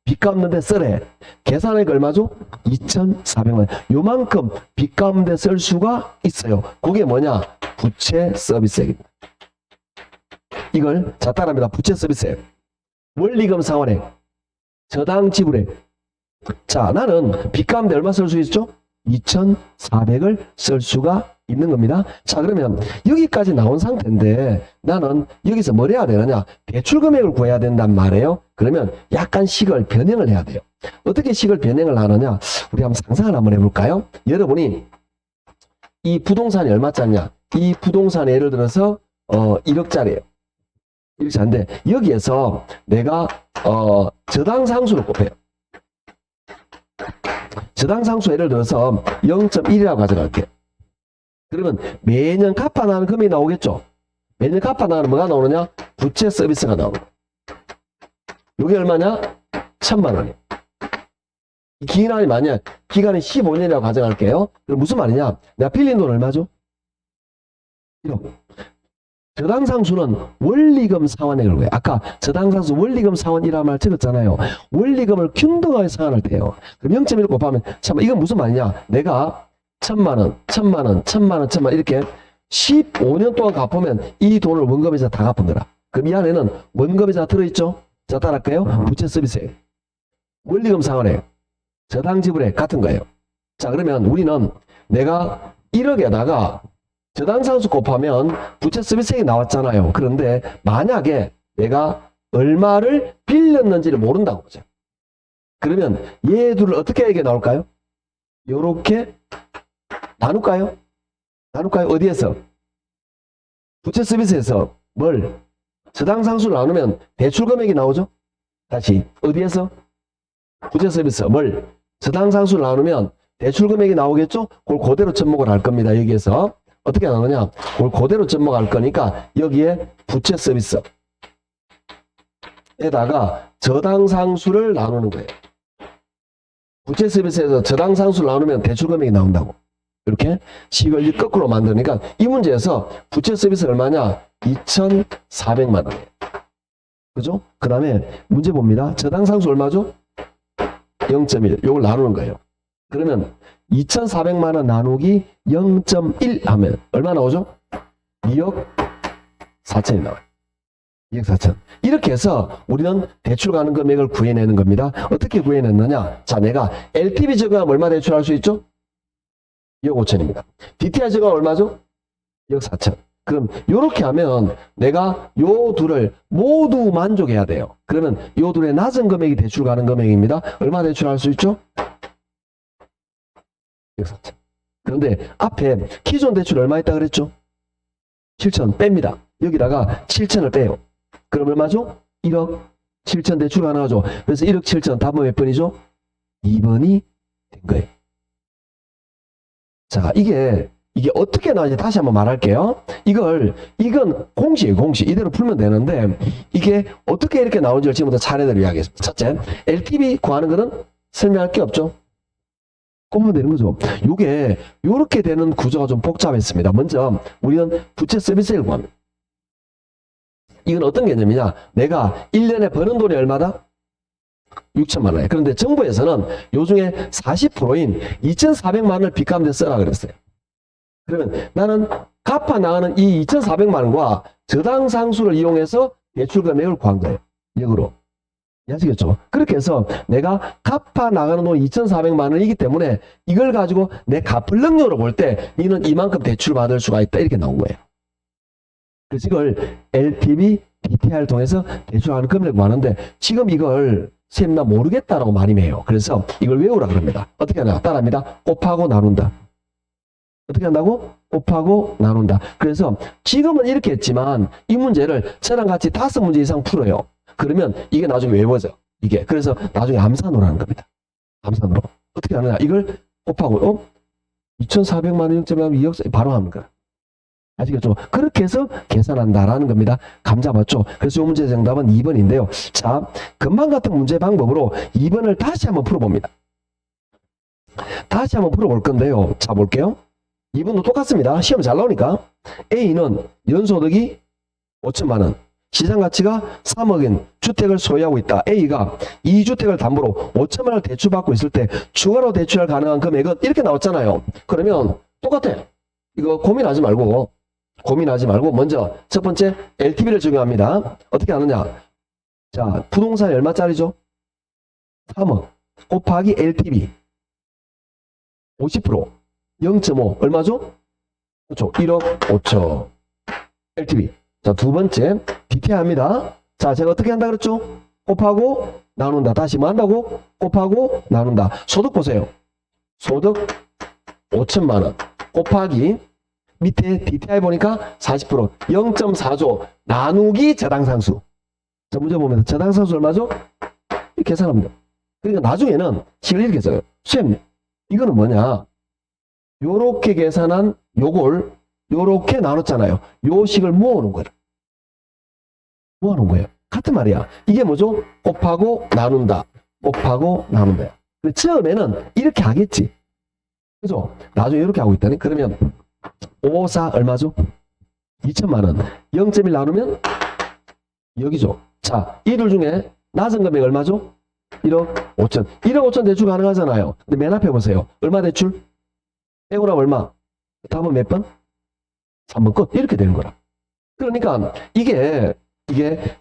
빚 갚는 데 쓰래. 계산액 얼마죠? 2,400만 원. 요만큼 빚 갚는 데 쓸 수가 있어요. 그게 뭐냐? 부채 서비스액입니다. 이걸 자 따라합니다. 부채 서비스액. 원리금 상환액. 저당 지불액. 자, 나는 빚 갚는 데 얼마 쓸 수 있죠? 2,400을 쓸 수가 있는 겁니다. 자, 그러면 여기까지 나온 상태인데 나는 여기서 뭘 해야 되느냐? 대출 금액을 구해야 된단 말이에요. 그러면 약간 식을 변형을 해야 돼요. 어떻게 식을 변형을 하느냐? 우리 한번 상상을 한번 해볼까요? 여러분이 이 부동산이 얼마짜리냐? 이 부동산이 예를 들어서 1억짜리예요. 1억짜리인데 여기에서 내가 저당상수를 곱해요. 저당상수 예를 들어서 0.1이라고 가져갈게요. 그러면 매년 갚아나가는 금액이 나오겠죠? 매년 갚아나가는 뭐가 나오느냐? 부채 서비스가 나오는 거예요. 이게 얼마냐? 1,000만 원이에요. 이 기간이 만약 기간이 15년이라고 가져갈게요. 그럼 무슨 말이냐? 내가 빌린 돈 얼마죠? 1억. 저당상수는 원리금 상환액을 거예요. 아까 저당상수 원리금 상환이라는 말 적었잖아요. 원리금을 균등하게 상환할 때요. 그럼 0.1 곱하면 참 이건 무슨 말이냐? 내가 1,000만 원, 1,000만 원, 1,000만 원, 1,000만 원 이렇게 15년 동안 갚으면 이 돈을 원금이자 다 갚은 거라. 그럼 이 안에는 원금이자 들어있죠? 자, 따라할까요? 부채 서비스액, 원리금 상환액, 저당 지불액 같은 거예요. 자, 그러면 우리는 내가 1억에다가 저당상수 곱하면 부채 서비스액이 나왔잖아요. 그런데 만약에 내가 얼마를 빌렸는지를 모른다고 보죠. 그러면 얘 둘을 어떻게 이게 나올까요? 요렇게 나눌까요? 나눌까요? 어디에서? 부채 서비스에서 뭘? 저당상수를 나누면 대출 금액이 나오죠? 다시 어디에서? 부채 서비스 뭘? 저당상수를 나누면 대출 금액이 나오겠죠? 그걸 그대로 접목을 할 겁니다. 여기에서 어떻게 나누냐? 그걸 그대로 접목할 거니까 여기에 부채 서비스에다가 저당상수를 나누는 거예요. 부채 서비스에서 저당상수를 나누면 대출 금액이 나온다고. 이렇게 식을 거꾸로 만드니까 이 문제에서 부채 서비스 얼마냐? 2,400만 원이에요. 그죠? 그 다음에 문제 봅니다. 저당상수 얼마죠? 0.1. 요걸 나누는 거예요. 그러면 2,400만 원 나누기 0.1 하면 얼마 나오죠? 2억 4천이 나와요. 2억 4천. 이렇게 해서 우리는 대출 가능 금액을 구해내는 겁니다. 어떻게 구해냈느냐? 자, 내가 LTV 적용하면 얼마 대출할 수 있죠? 2억 5천입니다. DTI 적용하면 얼마죠? 2억 4천. 그럼 이렇게 하면 내가 요 둘을 모두 만족해야 돼요. 그러면 요 둘의 낮은 금액이 대출 가능 금액입니다. 얼마 대출할 수 있죠? 2억 4천. 그런데 앞에 기존 대출 얼마 있다 그랬죠? 7천 뺍니다. 여기다가 7천을 빼요. 그럼 얼마죠? 1억 7천 대출 가능하죠. 그래서 1억 7천 답은 몇 번이죠? 2번이 된 거예요. 자, 이게 어떻게 나오는지 다시 한번 말할게요. 이건 공식이에요, 공식. 이대로 풀면 되는데, 이게 어떻게 이렇게 나오는지를 지금부터 차례대로 이야기하겠습니다. 첫째, LTV 구하는 거는 설명할 게 없죠. 꼽으면 되는 거죠. 요게, 요렇게 되는 구조가 좀 복잡했습니다. 먼저, 우리는 부채 서비스액을 구합니다. 이건 어떤 개념이냐? 내가 1년에 버는 돈이 얼마다? 6천만 원이에요. 그런데 정부에서는 요 중에 40%인 2,400만 원을 빚 갚는 데 써라 그랬어요. 그러면 나는 갚아 나가는 이 2,400만 원과 저당상수를 이용해서 대출 금액을 구한 거예요. 역으로. 아시겠죠? 그렇게 해서 내가 갚아 나가는 돈이 2,400만 원이기 때문에 이걸 가지고 내 갚을 능력으로 볼 때 너는 이만큼 대출 받을 수가 있다. 이렇게 나온 거예요. 그래서 이걸 LTV, DTI를 통해서 대출하는 금액을 구하는데 지금 이걸 선생님 나 모르겠다라고 말이에요. 그래서 이걸 외우라 그럽니다. 어떻게 하냐? 따라합니다. 곱하고 나눈다. 어떻게 한다고? 곱하고 나눈다. 그래서 지금은 이렇게 했지만 이 문제를 저랑 같이 5문제 이상 풀어요. 그러면 이게 나중에 외워져. 이게. 그래서 나중에 암산으로 하는 겁니다. 암산으로. 어떻게 하느냐? 이걸 곱하고 2,400만 원 0.2억 바로 하는 거야. 아시겠죠? 그렇게 해서 계산한다라는 겁니다. 감 잡았죠? 그래서 이 문제의 정답은 2번인데요. 자, 금방 같은 문제 방법으로 2번을 다시 한번 풀어봅니다. 다시 한번 풀어볼 건데요. 자, 볼게요. 2번도 똑같습니다. 시험 잘 나오니까. A는 연소득이 5천만 원, 시장가치가 3억인 주택을 소유하고 있다. A가 이 주택을 담보로 5천만 원을 대출받고 있을 때 추가로 대출할 가능한 금액은 이렇게 나왔잖아요. 그러면 똑같아요. 이거 고민하지 말고 먼저 첫 번째 LTV를 적용합니다. 어떻게 하느냐? 자, 부동산이 얼마짜리죠? 3억 곱하기 LTV 50% 0.5 얼마죠? 그렇죠. 1억 5천 LTV. 자, 두 번째 DTI 합니다. 자, 제가 어떻게 한다 그랬죠? 곱하고 나눈다. 다시 뭐 한다고? 곱하고 나눈다. 소득 보세요. 소득 5천만 원 곱하기 밑에 DTI 보니까 40% 0.4조 나누기 저당상수. 자, 문제 보면 저당상수 얼마죠? 이렇게 계산하면 돼요. 그러니까 나중에는 식을 이렇게 써요. 선생님, 이거는 뭐냐? 요렇게 계산한 요걸 요렇게 나눴잖아요. 요 식을 모아놓은 거예요. 모아놓은 거예요. 같은 말이야. 이게 뭐죠? 곱하고 나눈다. 곱하고 나눈다. 처음에는 이렇게 하겠지. 그죠? 나중에 이렇게 하고 있다니. 그러면 5, 4 얼마죠? 2천만 원. 0.1 나누면 여기죠. 자, 이 둘 중에 낮은 금액 얼마죠? 1억 5천. 1억 5천 대출 가능하잖아요. 근데 맨 앞에 보세요. 얼마 대출? 빼고 나면 얼마? 답은 몇 번? 3번 끝. 이렇게 되는 거라. 그러니까 이게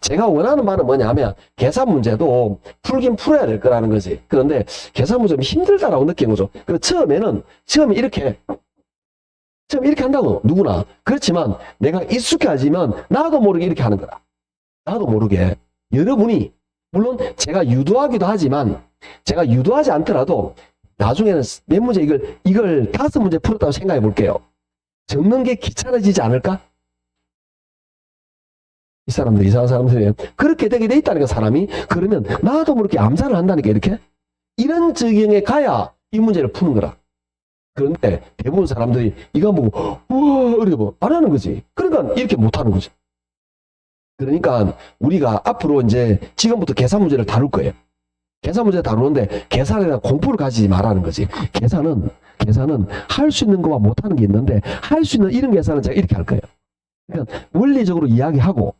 제가 원하는 바는 뭐냐면 계산 문제도 풀긴 풀어야 될 거라는 거지. 그런데 계산 문제 좀 힘들다라고 느낀 거죠. 그래서 처음에 이렇게 한다고 누구나. 그렇지만 내가 익숙해지면 나도 모르게 이렇게 하는 거다. 나도 모르게. 여러분이 물론 제가 유도하기도 하지만 제가 유도하지 않더라도 나중에는 몇 문제 이걸 5문제 풀었다고 생각해 볼게요. 적는 게 귀찮아지지 않을까? 이 사람들, 이상한 사람들이 그렇게 되게 돼 있다니까, 사람이. 그러면 나도 모르게 암산을 한다니까, 이렇게. 이런 지경에 가야 이 문제를 푸는 거라. 그런데 대부분 사람들이 이거 보고 우와 어려워 안 하는 거지. 그러니까 이렇게 못 하는 거지. 그러니까 우리가 앞으로 이제 지금부터 계산 문제를 다룰 거예요. 계산 문제 다루는데 계산에 대한 공부를 가지지 말라는 거지. 계산은 할 수 있는 거와 못 하는 게 있는데 할 수 있는 이런 계산은 제가 이렇게 할 거예요. 그러니까 원리적으로 이야기하고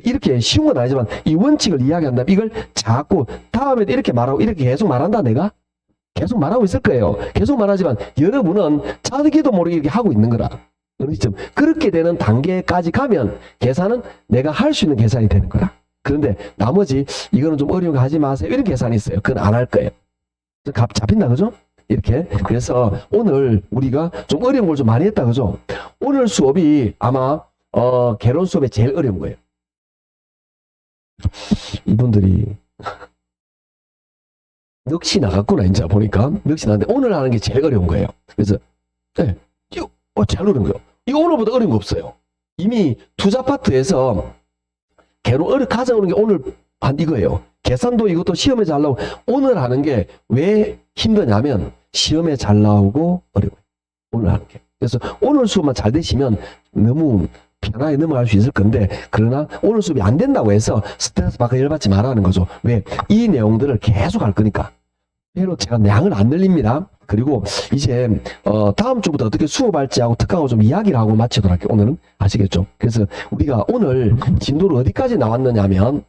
이렇게 쉬운 건 아니지만 이 원칙을 이야기한다면 이걸 자꾸 다음에도 이렇게 말하고 이렇게 계속 말한다. 내가 계속 말하고 있을 거예요. 계속 말하지만 여러분은 자기도 모르게 이렇게 하고 있는 거라. 그렇게 되는 단계까지 가면 계산은 내가 할 수 있는 계산이 되는 거라. 그런데 나머지 이거는 좀 어려운 거 하지 마세요. 이런 계산이 있어요. 그건 안 할 거예요. 잡힌다 그죠? 이렇게. 그래서 오늘 우리가 좀 어려운 걸 좀 많이 했다 그죠? 오늘 수업이 아마 개론 수업에 제일 어려운 거예요. 이분들이 넋이 나갔구나. 이제 보니까 넋이 나는데 오늘 하는 게 제일 어려운 거예요. 그래서 네, 이거 제일 어려운 거예요. 이거 오늘보다 어려운 거 없어요. 이미 투자 파트에서 개론 가장 어려운 게 오늘 한 이거예요. 계산도 이것도 시험에 잘 나오고 오늘 하는 게 왜 힘드냐면 시험에 잘 나오고 어려워요. 오늘 하는 게. 그래서 오늘 수업만 잘 되시면 너무 편하게 넘어갈 수 있을 건데 그러나 오늘 수업이 안 된다고 해서 스트레스 받고 열받지 말라는 거죠. 왜? 이 내용들을 계속 할 거니까. 별로 제가 양을 안 늘립니다. 그리고 이제 다음 주부터 어떻게 수업할지 하고 특강하고 좀 이야기를 하고 마치도록 할게요. 오늘은 아시겠죠? 그래서 우리가 오늘 진도를 어디까지 나왔느냐면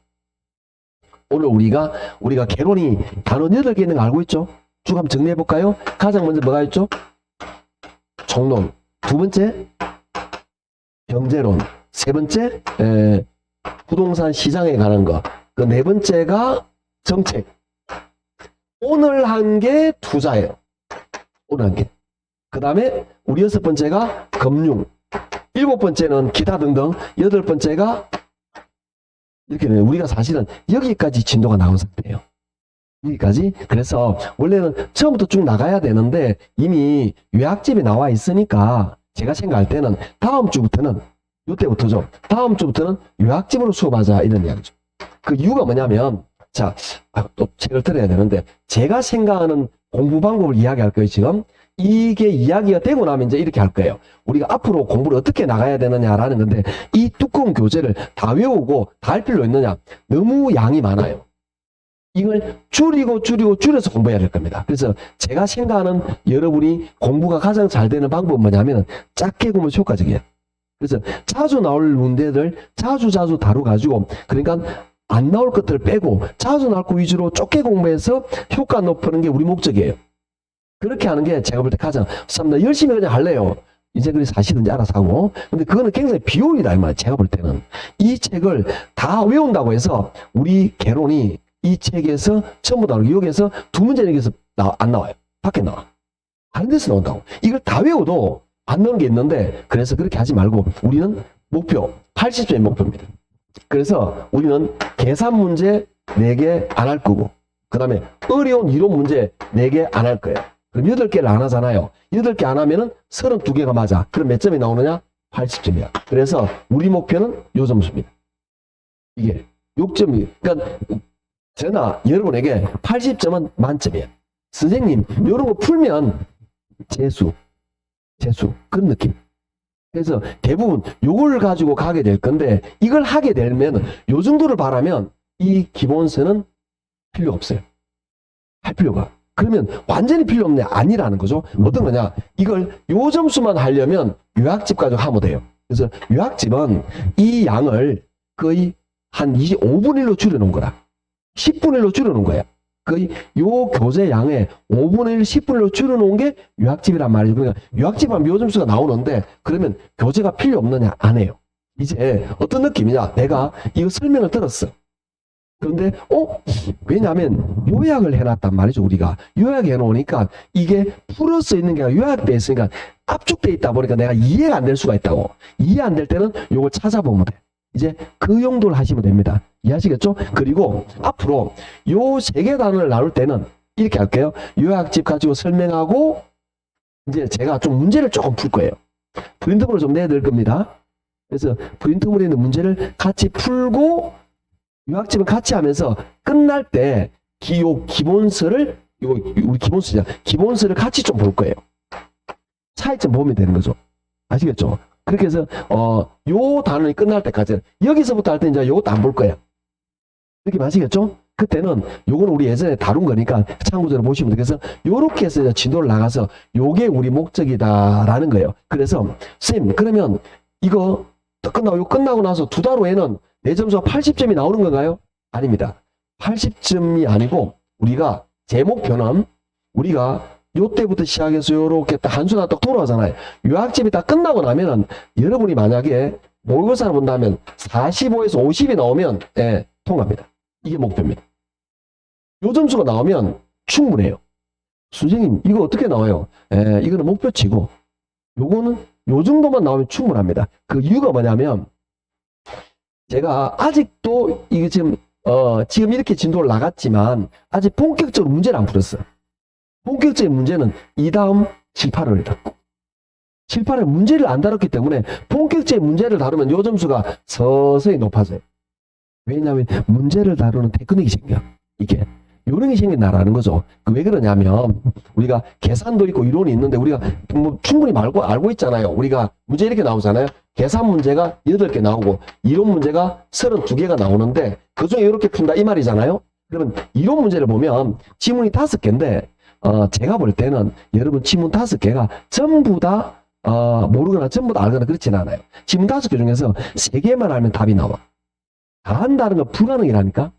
오늘 우리가 개론이 단원 8개 있는 거 알고 있죠? 쭉 한번 정리해 볼까요? 가장 먼저 뭐가 있죠? 총론. 두 번째 경제론. 세 번째 부동산 시장에 관한 거. 그 네 번째가 정책. 오늘 한 게 투자예요. 오늘 한 게. 그 다음에 우리 6번째가 금융. 7번째는 기타 등등. 8번째가 이렇게 돼요. 우리가 사실은 여기까지 진도가 나온 상태예요. 여기까지. 그래서 원래는 처음부터 쭉 나가야 되는데 이미 요약집에 나와 있으니까 제가 생각할 때는 다음 주부터는 이때부터죠. 다음 주부터는 요약집으로 수업하자 이런 이야기죠. 그 이유가 뭐냐면 자, 또 책을 들어야 되는데 제가 생각하는 공부 방법을 이야기할 거예요. 지금 이게 이야기가 되고 나면 이제 이렇게 할 거예요. 우리가 앞으로 공부를 어떻게 나가야 되느냐라는 건데 이 두꺼운 교재를 다 외우고 다 할 필요 있느냐? 너무 양이 많아요. 이걸 줄여서 공부해야 될 겁니다. 그래서 제가 생각하는 여러분이 공부가 가장 잘 되는 방법은 뭐냐면 작게 보면 효과적이에요. 그래서 자주 나올 문제들 자주 다뤄가지고 그러니까 안 나올 것들을 빼고 자주 나올 거 위주로 좁게 공부해서 효과 높이는 게 우리 목적이에요. 그렇게 하는 게 제가 볼 때 가장 열심히 그냥 할래요. 이제 그리 사시든지 알아서 하고. 근데 그거는 굉장히 비효율이다 이 말이에요. 제가 볼 때는 이 책을 다 외운다고 해서 우리 개론이 이 책에서 전부 다 여기에서 2문제는 여기서 안 나와요. 밖에 나와. 다른 데서 나온다고. 이걸 다 외워도 안 나오는 게 있는데 그래서 그렇게 하지 말고 우리는 목표 80점의 목표입니다. 그래서 우리는 계산 문제 4개 안 할 거고 그 다음에 어려운 이론 문제 4개 안 할 거예요. 그럼 8개를 안 하잖아요. 8개 안 하면은 32개가 맞아. 그럼 몇 점이 나오느냐? 80점이야. 그래서 우리 목표는 요 점수입니다. 이게 6점이, 그러니까 저나 여러분에게 80점은 만점이에요. 선생님, 이런 거 풀면 재수, 그런 느낌. 그래서 대부분 요걸 가지고 가게 될 건데, 이걸 하게 되면 요 정도를 바라면 이 기본서는 필요 없어요. 할 필요가. 그러면 완전히 필요 없네. 아니라는 거죠. 어떤 거냐? 이걸 요 점수만 하려면 요약집 가지고 하면 돼요. 그래서 요약집은 이 양을 거의 한 5분의 1로 줄여놓은 거라. 10분의 1로 줄여놓은 거야. 거의 요 교재 양의 5분의 1, 10분의 1로 줄여놓은 게 요약집이란 말이죠. 그러니까 요약집 하면 요 점수가 나오는데, 그러면 교재가 필요 없느냐? 안 해요. 이제 어떤 느낌이냐? 내가 이거 설명을 들었어. 그런데 왜냐하면 요약을 해놨단 말이죠. 우리가 요약해 놓으니까 이게 풀어 써 있는 게 아니라 요약돼 있으니까 압축돼 있다 보니까 내가 이해가 안 될 수가 있다고. 이해 안 될 때는 요걸 찾아보면 돼. 이제 그 용도를 하시면 됩니다. 이해하시겠죠? 그리고 앞으로 요 3개 단어를 나눌 때는 이렇게 할게요. 요약집 가지고 설명하고, 이제 제가 좀 문제를 조금 풀 거예요. 프린트물을 좀 내야 될 겁니다. 그래서 프린트물에 있는 문제를 같이 풀고, 요약집은 같이 하면서 끝날 때 기본서를, 우리 기본서를 같이 좀 볼 거예요. 차이점 보면 되는 거죠. 아시겠죠? 그렇게 해서 요 단원이 끝날 때까지, 여기서부터 할 때 이제 요것도 안 볼 거예요. 이렇게 아시겠죠? 그때는 요거는 우리 예전에 다룬 거니까 참고적으로 보시면 돼요. 그래서 요렇게 해서 이제 진도를 나가서 요게 우리 목적이다라는 거예요. 그래서 쌤, 그러면 이거 끝나고 나서 2달 후에는 내 점수가 80점이 나오는 건가요? 아닙니다. 80점이 아니고, 우리가 제 목표는 우리가 요때부터 시작해서 요렇게 딱 한 수나 딱 돌아가잖아요. 요약집이 딱 끝나고 나면은 여러분이 만약에 모의고사를 본다면 45에서 50이 나오면 통합니다. 이게 목표입니다. 요 점수가 나오면 충분해요. 선생님, 이거 어떻게 나와요? 이거는 목표치고, 요거는 요 정도만 나오면 충분합니다. 그 이유가 뭐냐면, 제가 아직도 이게 지금 이렇게 진도를 나갔지만 아직 본격적으로 문제를 안 풀었어요. 본격적인 문제는 이 다음 7, 8월이다. 7, 8월 문제를 안 다뤘기 때문에 본격적인 문제를 다루면 요 점수가 서서히 높아져요. 왜냐하면 문제를 다루는 테크닉이 생겨. 이게 요령이 생긴다라는 거죠. 왜 그러냐면 우리가 계산도 있고 이론이 있는데 우리가 뭐 충분히 알고 있잖아요. 우리가 문제 이렇게 나오잖아요. 계산 문제가 8개 나오고 이론 문제가 32개가 나오는데 그중에 이렇게 푼다 이 말이잖아요. 그러면 이론 문제를 보면 지문이 5개인데 제가 볼 때는 여러분 지문 5개가 전부 다 모르거나 전부 다 알거나 그렇지는 않아요. 지문 5개 중에서 3개만 알면 답이 나와. 다 한다는 건 불가능이라니까.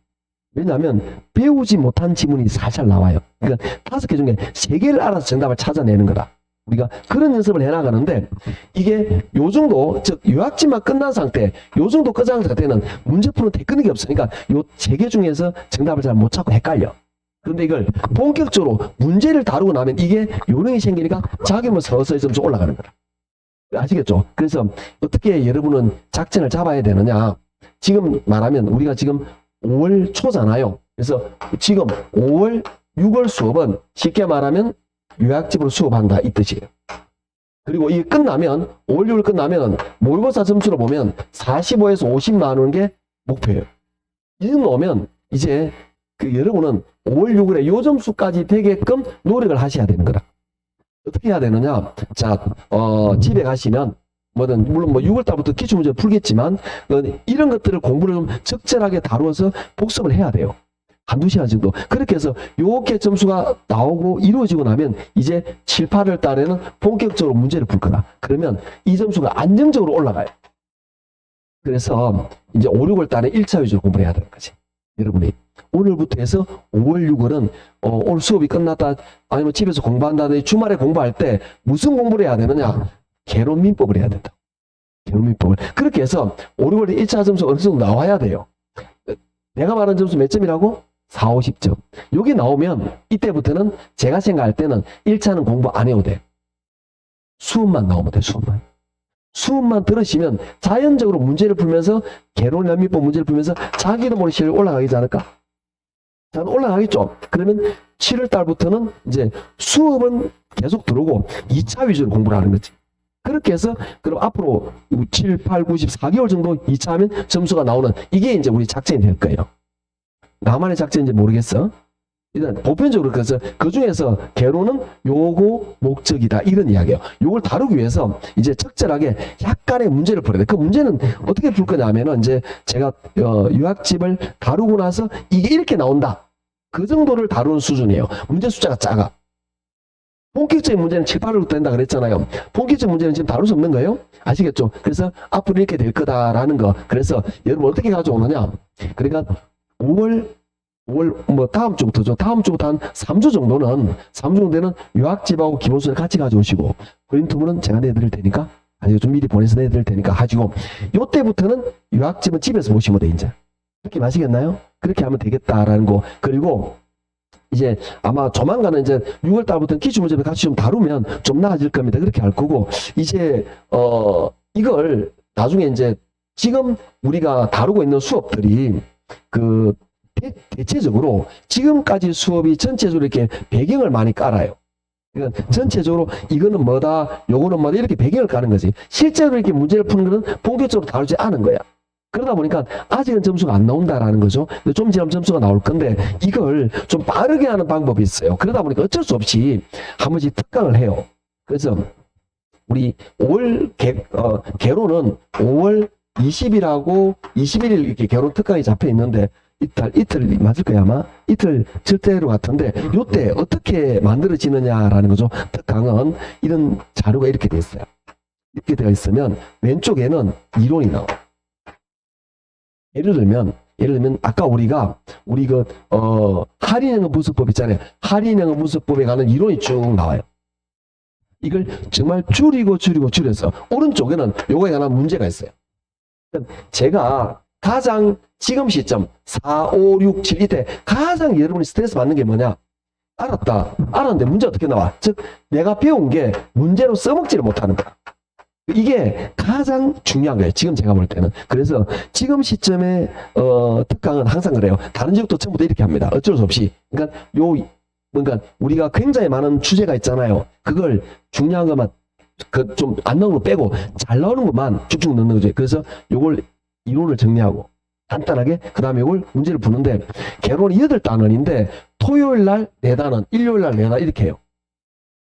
왜냐하면 배우지 못한 지문이 살살 나와요. 그러니까 5개 중에 3개를 알아서 정답을 찾아내는 거다. 우리가 그런 연습을 해나가는데 이게 요 정도, 즉 요약집만 끝난 상태, 요 정도 끝난 상태는 문제 푸는 테크닉이 없으니까 요 3개 중에서 정답을 잘 못 찾고 헷갈려. 그런데 이걸 본격적으로 문제를 다루고 나면 이게 요령이 생기니까 자기만 서서히 점수 올라가는 거다. 아시겠죠? 그래서 어떻게 여러분은 작전을 잡아야 되느냐. 지금 말하면 우리가 지금 5월 초잖아요. 그래서 지금 5월, 6월 수업은 쉽게 말하면 요약집으로 수업한다 이 뜻이에요. 그리고 이게 끝나면 5월, 6월 끝나면 모의고사 점수로 보면 45에서 50 나오는 게 목표예요. 이 정도 오면 이제 여러분은 5월, 6월에 요 점수까지 되게끔 노력을 하셔야 되는 거다. 어떻게 해야 되느냐? 자, 집에 가시면 물론 6월달부터 기출문제 풀겠지만 이런 것들을 공부를 좀 적절하게 다루어서 복습을 해야 돼요. 1-2시간 정도. 그렇게 해서 요렇게 점수가 나오고 이루어지고 나면 이제 7, 8월 달에는 본격적으로 문제를 풀 거다. 그러면 이 점수가 안정적으로 올라가요. 그래서 이제 5, 6월 달에 1차 위주로 공부를 해야 되는 거지. 여러분이 오늘부터 해서 5월, 6월은 오늘 수업이 끝났다 아니면 집에서 공부한다든지 주말에 공부할 때 무슨 공부를 해야 되느냐? 개론민법을 해야 된다. 개론민법을. 그렇게 해서 5, 6월에 1차 점수 어느 정도 나와야 돼요. 내가 말한 점수 몇 점이라고? 4, 50점. 여기 나오면 이때부터는 제가 생각할 때는 1차는 공부 안 해도 돼. 수업만 나오면 돼. 수업만. 수업만 들으시면 자연적으로 문제를 풀면서 개론연민법 문제를 풀면서 자기도 모르게 실력이 올라가지 않을까? 자, 올라가겠죠. 그러면 7월 달부터는 이제 수업은 계속 들어오고 2차 위주로 공부를 하는 거지. 그렇게 해서 그럼 앞으로 7, 8, 9, 10, 4개월 정도 2차 하면 점수가 나오는 이게 이제 우리 작전이 될 거예요. 나만의 작전인지 모르겠어. 일단 보편적으로 그래서 그 중에서 개론은 요거 목적이다 이런 이야기예요. 요걸 다루기 위해서 이제 적절하게 약간의 문제를 풀어야 돼. 그 문제는 어떻게 풀 거냐면은 이제 제가 유학집을 다루고 나서 이게 이렇게 나온다. 그 정도를 다루는 수준이에요. 문제 숫자가 작아. 본격적인 문제는 7, 8월 된다 그랬잖아요. 본격적인 문제는 지금 다룰 수 없는 거예요. 아시겠죠? 그래서 앞으로 이렇게 될 거다라는 거. 그래서 여러분 어떻게 가져오느냐. 그러니까 5월 뭐 다음 주부터죠. 다음 주부터 한 3주 정도는 3주 정도는 유학집하고 기본서를 같이 가져오시고 프린트물은 제가 내드릴 테니까 아니 좀 미리 보내서 내드릴 테니까 하시고 요때부터는 유학집은 집에서 보시면 돼 이제. 그렇게 마시겠나요? 그렇게 하면 되겠다라는 거. 그리고 이제 아마 조만간은 이제 6월 달부터는 기출문제를 같이 좀 다루면 좀 나아질 겁니다. 그렇게 할 거고 이제 이걸 나중에 이제 지금 우리가 다루고 있는 수업들이 그 대체적으로 지금까지 수업이 전체적으로 이렇게 배경을 많이 깔아요. 그러니까 전체적으로 이거는 뭐다, 요거는 뭐다 이렇게 배경을 까는 거지. 실제로 이렇게 문제를 푸는 거는 본격적으로 다루지 않은 거야. 그러다 보니까 아직은 점수가 안 나온다라는 거죠. 좀 지나면 점수가 나올 건데 이걸 좀 빠르게 하는 방법이 있어요. 그러다 보니까 어쩔 수 없이 한 번씩 특강을 해요. 그래서 우리 5월 개론은 5월 20일하고 21일 이렇게 개론 특강이 잡혀 있는데 이틀 맞을 거야 아마 이틀 절대로 같은데 요때 어떻게 만들어지느냐라는 거죠. 특강은 이런 자료가 이렇게 돼 있어요. 이렇게 되어 있으면 왼쪽에는 이론이 나와. 예를 들면 아까 우리 그 할인행위 부수법 있잖아요. 할인행위 부수법에 관한 이론이 쭉 나와요. 이걸 정말 줄여서 오른쪽에는 요거에 관한 문제가 있어요. 제가 가장 지금 시점 4, 5, 6, 7 이때 가장 여러분이 스트레스 받는 게 뭐냐? 알았는데 문제 어떻게 나와? 즉 내가 배운 게 문제로 써먹지를 못하는 거야. 이게 가장 중요한 거예요. 지금 제가 볼 때는. 그래서 지금 시점에 특강은 항상 그래요. 다른 지역도 전부 다 이렇게 합니다. 어쩔 수 없이. 그러니까 우리가 굉장히 많은 주제가 있잖아요. 그걸 중요한 것만 좀 안 나오는 거 빼고 잘 나오는 것만 쭉쭉 넣는 거죠. 그래서 요걸 이론을 정리하고 간단하게 그 다음에 이걸 문제를 푸는데 개론이 8단원인데 토요일 날 4단원, 일요일 날 4단원 이렇게 해요.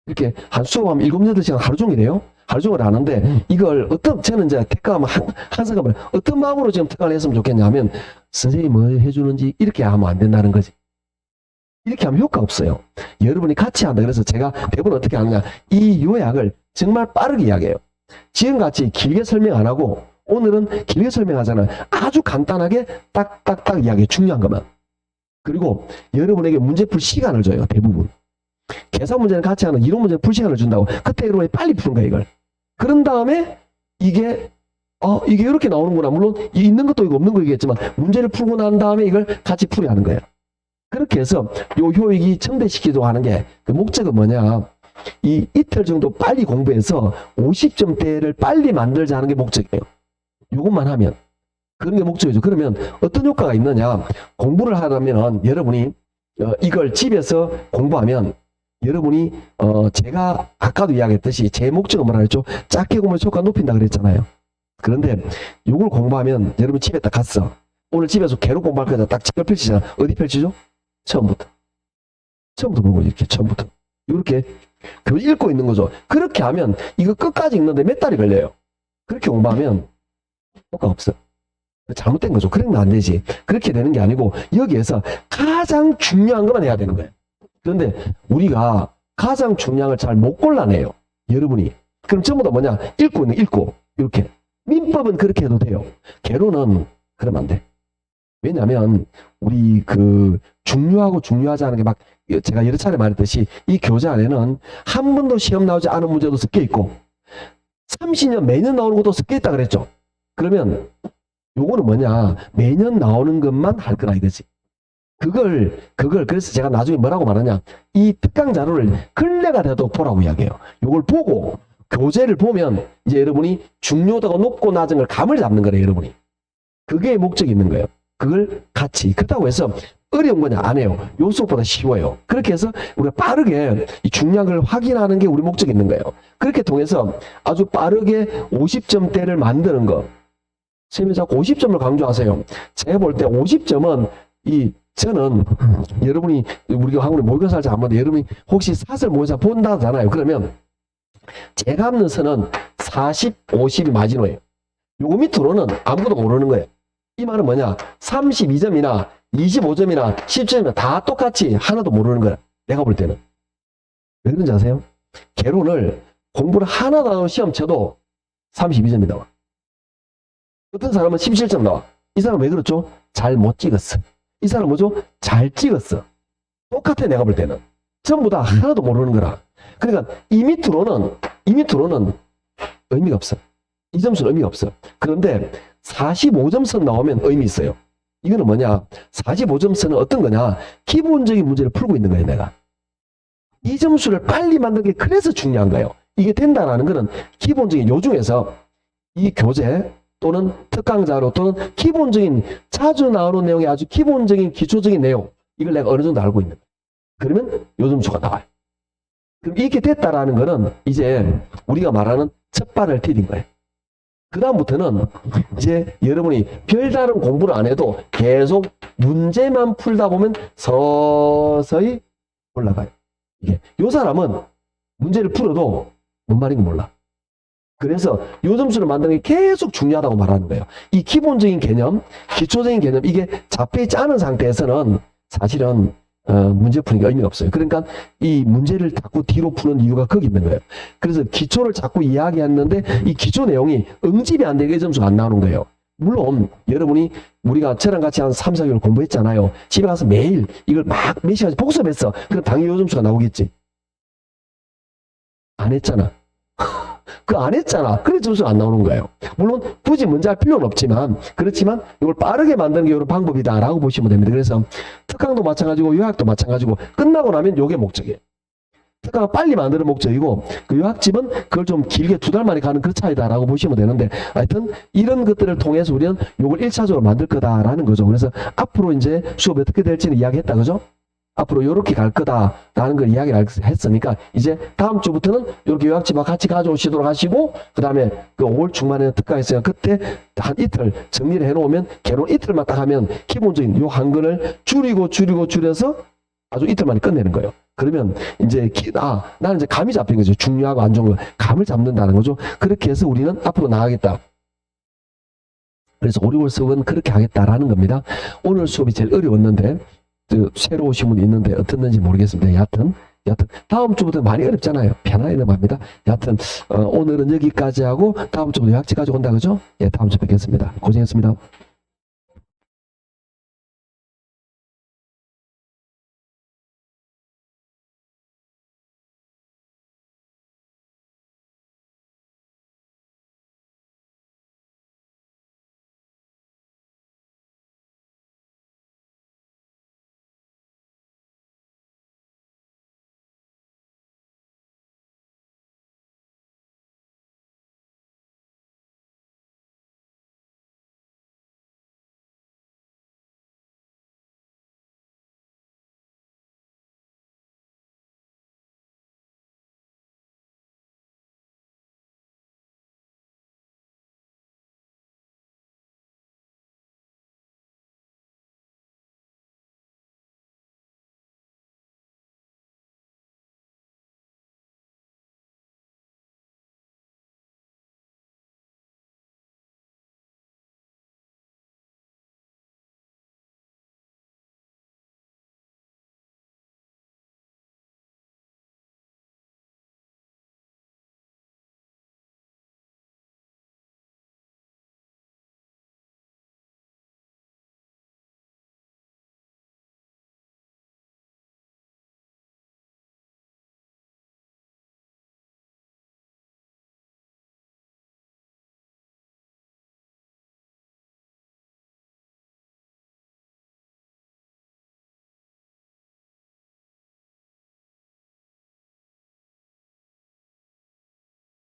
이렇게 한 수업하면 7, 8시간 하루 종일 해요. 하루 종일 하는데 이걸 저는 이제 특강하면 항상 어떤 마음으로 지금 특강을 했으면 좋겠냐 하면 선생님이 뭐 해주는지 이렇게 하면 안 된다는 거지. 이렇게 하면 효과 없어요. 여러분이 같이 한다. 그래서 제가 대부분 어떻게 하느냐. 이 요약을 정말 빠르게 이야기해요. 지금같이 길게 설명 안 하고 오늘은 길게 설명하잖아요. 아주 간단하게 딱딱딱 이야기해. 중요한 것만. 그리고 여러분에게 문제 풀 시간을 줘요. 대부분. 계산 문제는 같이 하는 이론 문제는 풀 시간을 준다고. 그때 여러분이 빨리 푸는 거야 이걸. 그런 다음에 이게 이렇게 나오는구나. 물론 있는 것도 있고 없는 거 있겠지만 문제를 풀고 난 다음에 이걸 같이 풀이 하는 거예요. 그렇게 해서 요 효익이 증대시키도록 하는 게 그 목적은 뭐냐. 이틀 정도 빨리 공부해서 50점대를 빨리 만들자 하는 게 목적이에요. 요것만 하면. 그런 게 목적이죠. 그러면 어떤 효과가 있느냐. 공부를 하려면 여러분이 이걸 집에서 공부하면 여러분이 제가 아까도 이야기했듯이 제 목적은 뭐라 그랬죠? 작게 공부해서 효과 높인다 그랬잖아요. 그런데 요걸 공부하면 여러분 집에 딱 갔어. 오늘 집에서 개로 공부할 거다 딱 책을 펼치잖아. 어디 펼치죠? 처음부터 보고 이렇게 처음부터 이렇게 그 읽고 있는 거죠. 그렇게 하면 이거 끝까지 읽는데 몇 달이 걸려요. 그렇게 공부하면 효과 없어. 잘못된 거죠. 그러면 안 되지. 그렇게 되는 게 아니고 여기에서 가장 중요한 것만 해야 되는 거예요. 그런데 우리가 가장 중요한 걸 잘 못 골라내요. 여러분이. 그럼 전부 다 뭐냐? 읽고 이렇게. 민법은 그렇게 해도 돼요. 개론은 그러면 안 돼. 왜냐면 우리 중요하고 중요하지 않은 게 막 제가 여러 차례 말했듯이 이 교재 안에는 한 번도 시험 나오지 않은 문제도 섞여 있고 30년 매년 나오는 것도 섞여 있다 그랬죠. 그러면 요거는 뭐냐? 매년 나오는 것만 할 거라 이거지. 그걸 그래서 제가 나중에 뭐라고 말하냐? 이 특강 자료를 근래가 돼도 보라고 이야기해요. 요걸 보고 교재를 보면 이제 여러분이 중요도가 높고 낮은 걸 감을 잡는 거래요, 여러분이. 그게 목적이 있는 거예요. 그걸 같이. 그렇다고 해서 어려운 거냐? 아니에요. 요 수업보다 쉬워요. 그렇게 해서 우리가 빠르게 이 중량을 확인하는 게 우리 목적이 있는 거예요. 그렇게 통해서 아주 빠르게 50점대를 만드는 거. 선생님이 자꾸 50점을 강조하세요. 제가 볼 때 50점은 저는 여러분이 우리가 한국에 모의고사를 잘 안 보는데 여러분이 혹시 사설 모의고사 본다잖아요. 그러면 제가 합는 선은 40, 50이 마지노예요. 요거 밑으로는 아무것도 모르는 거예요. 이 말은 뭐냐? 32점이나 25점이나 10점이나 다 똑같이 하나도 모르는 거야. 내가 볼 때는. 왜 그런지 아세요? 개론을 공부를 하나도 안 하고 시험 쳐도 32점이 나와. 어떤 사람은 17점 나와. 이 사람은 왜 그렇죠? 잘 못 찍었어. 이 사람은 뭐죠? 잘 찍었어. 똑같아, 내가 볼 때는. 전부 다 하나도 모르는 거라. 그러니까 이 밑으로는 의미가 없어. 이 점수는 의미가 없어. 그런데 45점 선 나오면 의미 있어요. 이거는 뭐냐? 45점 선은 어떤 거냐? 기본적인 문제를 풀고 있는 거예요, 내가. 이 점수를 빨리 만드는 게 그래서 중요한 거예요. 이게 된다라는 거는 기본적인 요 중에서 이 교재 또는 특강자료 또는 기본적인 자주 나오는 내용의 아주 기본적인 기초적인 내용 이걸 내가 어느 정도 알고 있는 거예요. 그러면 요 점수가 나와요. 그럼 이렇게 됐다라는 거는 이제 우리가 말하는 첫 발을 디딘 거예요. 그 다음부터는 이제 여러분이 별다른 공부를 안 해도 계속 문제만 풀다 보면 서서히 올라가요. 이게 요 사람은 문제를 풀어도 뭔 말인지 몰라. 그래서 요 점수를 만드는 게 계속 중요하다고 말하는 거예요. 이 기본적인 개념, 기초적인 개념, 이게 잡혀있지 않은 상태에서는 사실은 문제 푸니까 의미가 없어요. 그러니까 이 문제를 자꾸 뒤로 푸는 이유가 거기 있는 거예요. 그래서 기초를 자꾸 이야기했는데 이 기초 내용이 응집이 안 되게 점수가 안 나오는 거예요. 물론 여러분이 우리가 저랑 같이 한 3, 4개월 공부했잖아요. 집에 가서 매일 이걸 막 몇 시간씩 복습했어. 그럼 당연히 요 점수가 나오겠지. 안 했잖아. 그 안 했잖아. 그래 점수가 안 나오는 거예요. 물론 굳이 문제 할 필요는 없지만 그렇지만 이걸 빠르게 만드는 게 이런 방법이다라고 보시면 됩니다. 그래서 특강도 마찬가지고 요약도 마찬가지고 끝나고 나면 요게 목적이에요. 특강은 빨리 만드는 목적이고 그 요약집은 그걸 좀 길게 2달 만에 가는 그 차이다라고 보시면 되는데 하여튼 이런 것들을 통해서 우리는 요걸 1차적으로 만들 거다라는 거죠. 그래서 앞으로 이제 수업이 어떻게 될지는 이야기했다. 그죠? 앞으로 이렇게 갈 거다라는 걸 이야기를 했으니까 이제 다음 주부터는 이렇게 요약집과 같이 가져오시도록 하시고 그 다음에 그 5월 중반에 특강 있어요. 그때 한 이틀 정리를 해놓으면 개론 이틀만 딱 하면 기본적인 요 한글을 줄여서 아주 이틀 만에 끝내는 거예요. 그러면 이제 나는 이제 감이 잡힌 거죠. 중요하고 안 좋은 거 감을 잡는다는 거죠. 그렇게 해서 우리는 앞으로 나가겠다. 그래서 5, 6월 수업은 그렇게 하겠다라는 겁니다. 오늘 수업이 제일 어려웠는데 새로 오신 분이 있는데 어떻는지 모르겠습니다. 여하튼 다음 주부터 많이 어렵잖아요. 편하게 넘어갑니다. 여하튼 오늘은 여기까지 하고 다음 주부터 요약지 가져온다. 그죠? 예, 다음 주 뵙겠습니다. 고생했습니다.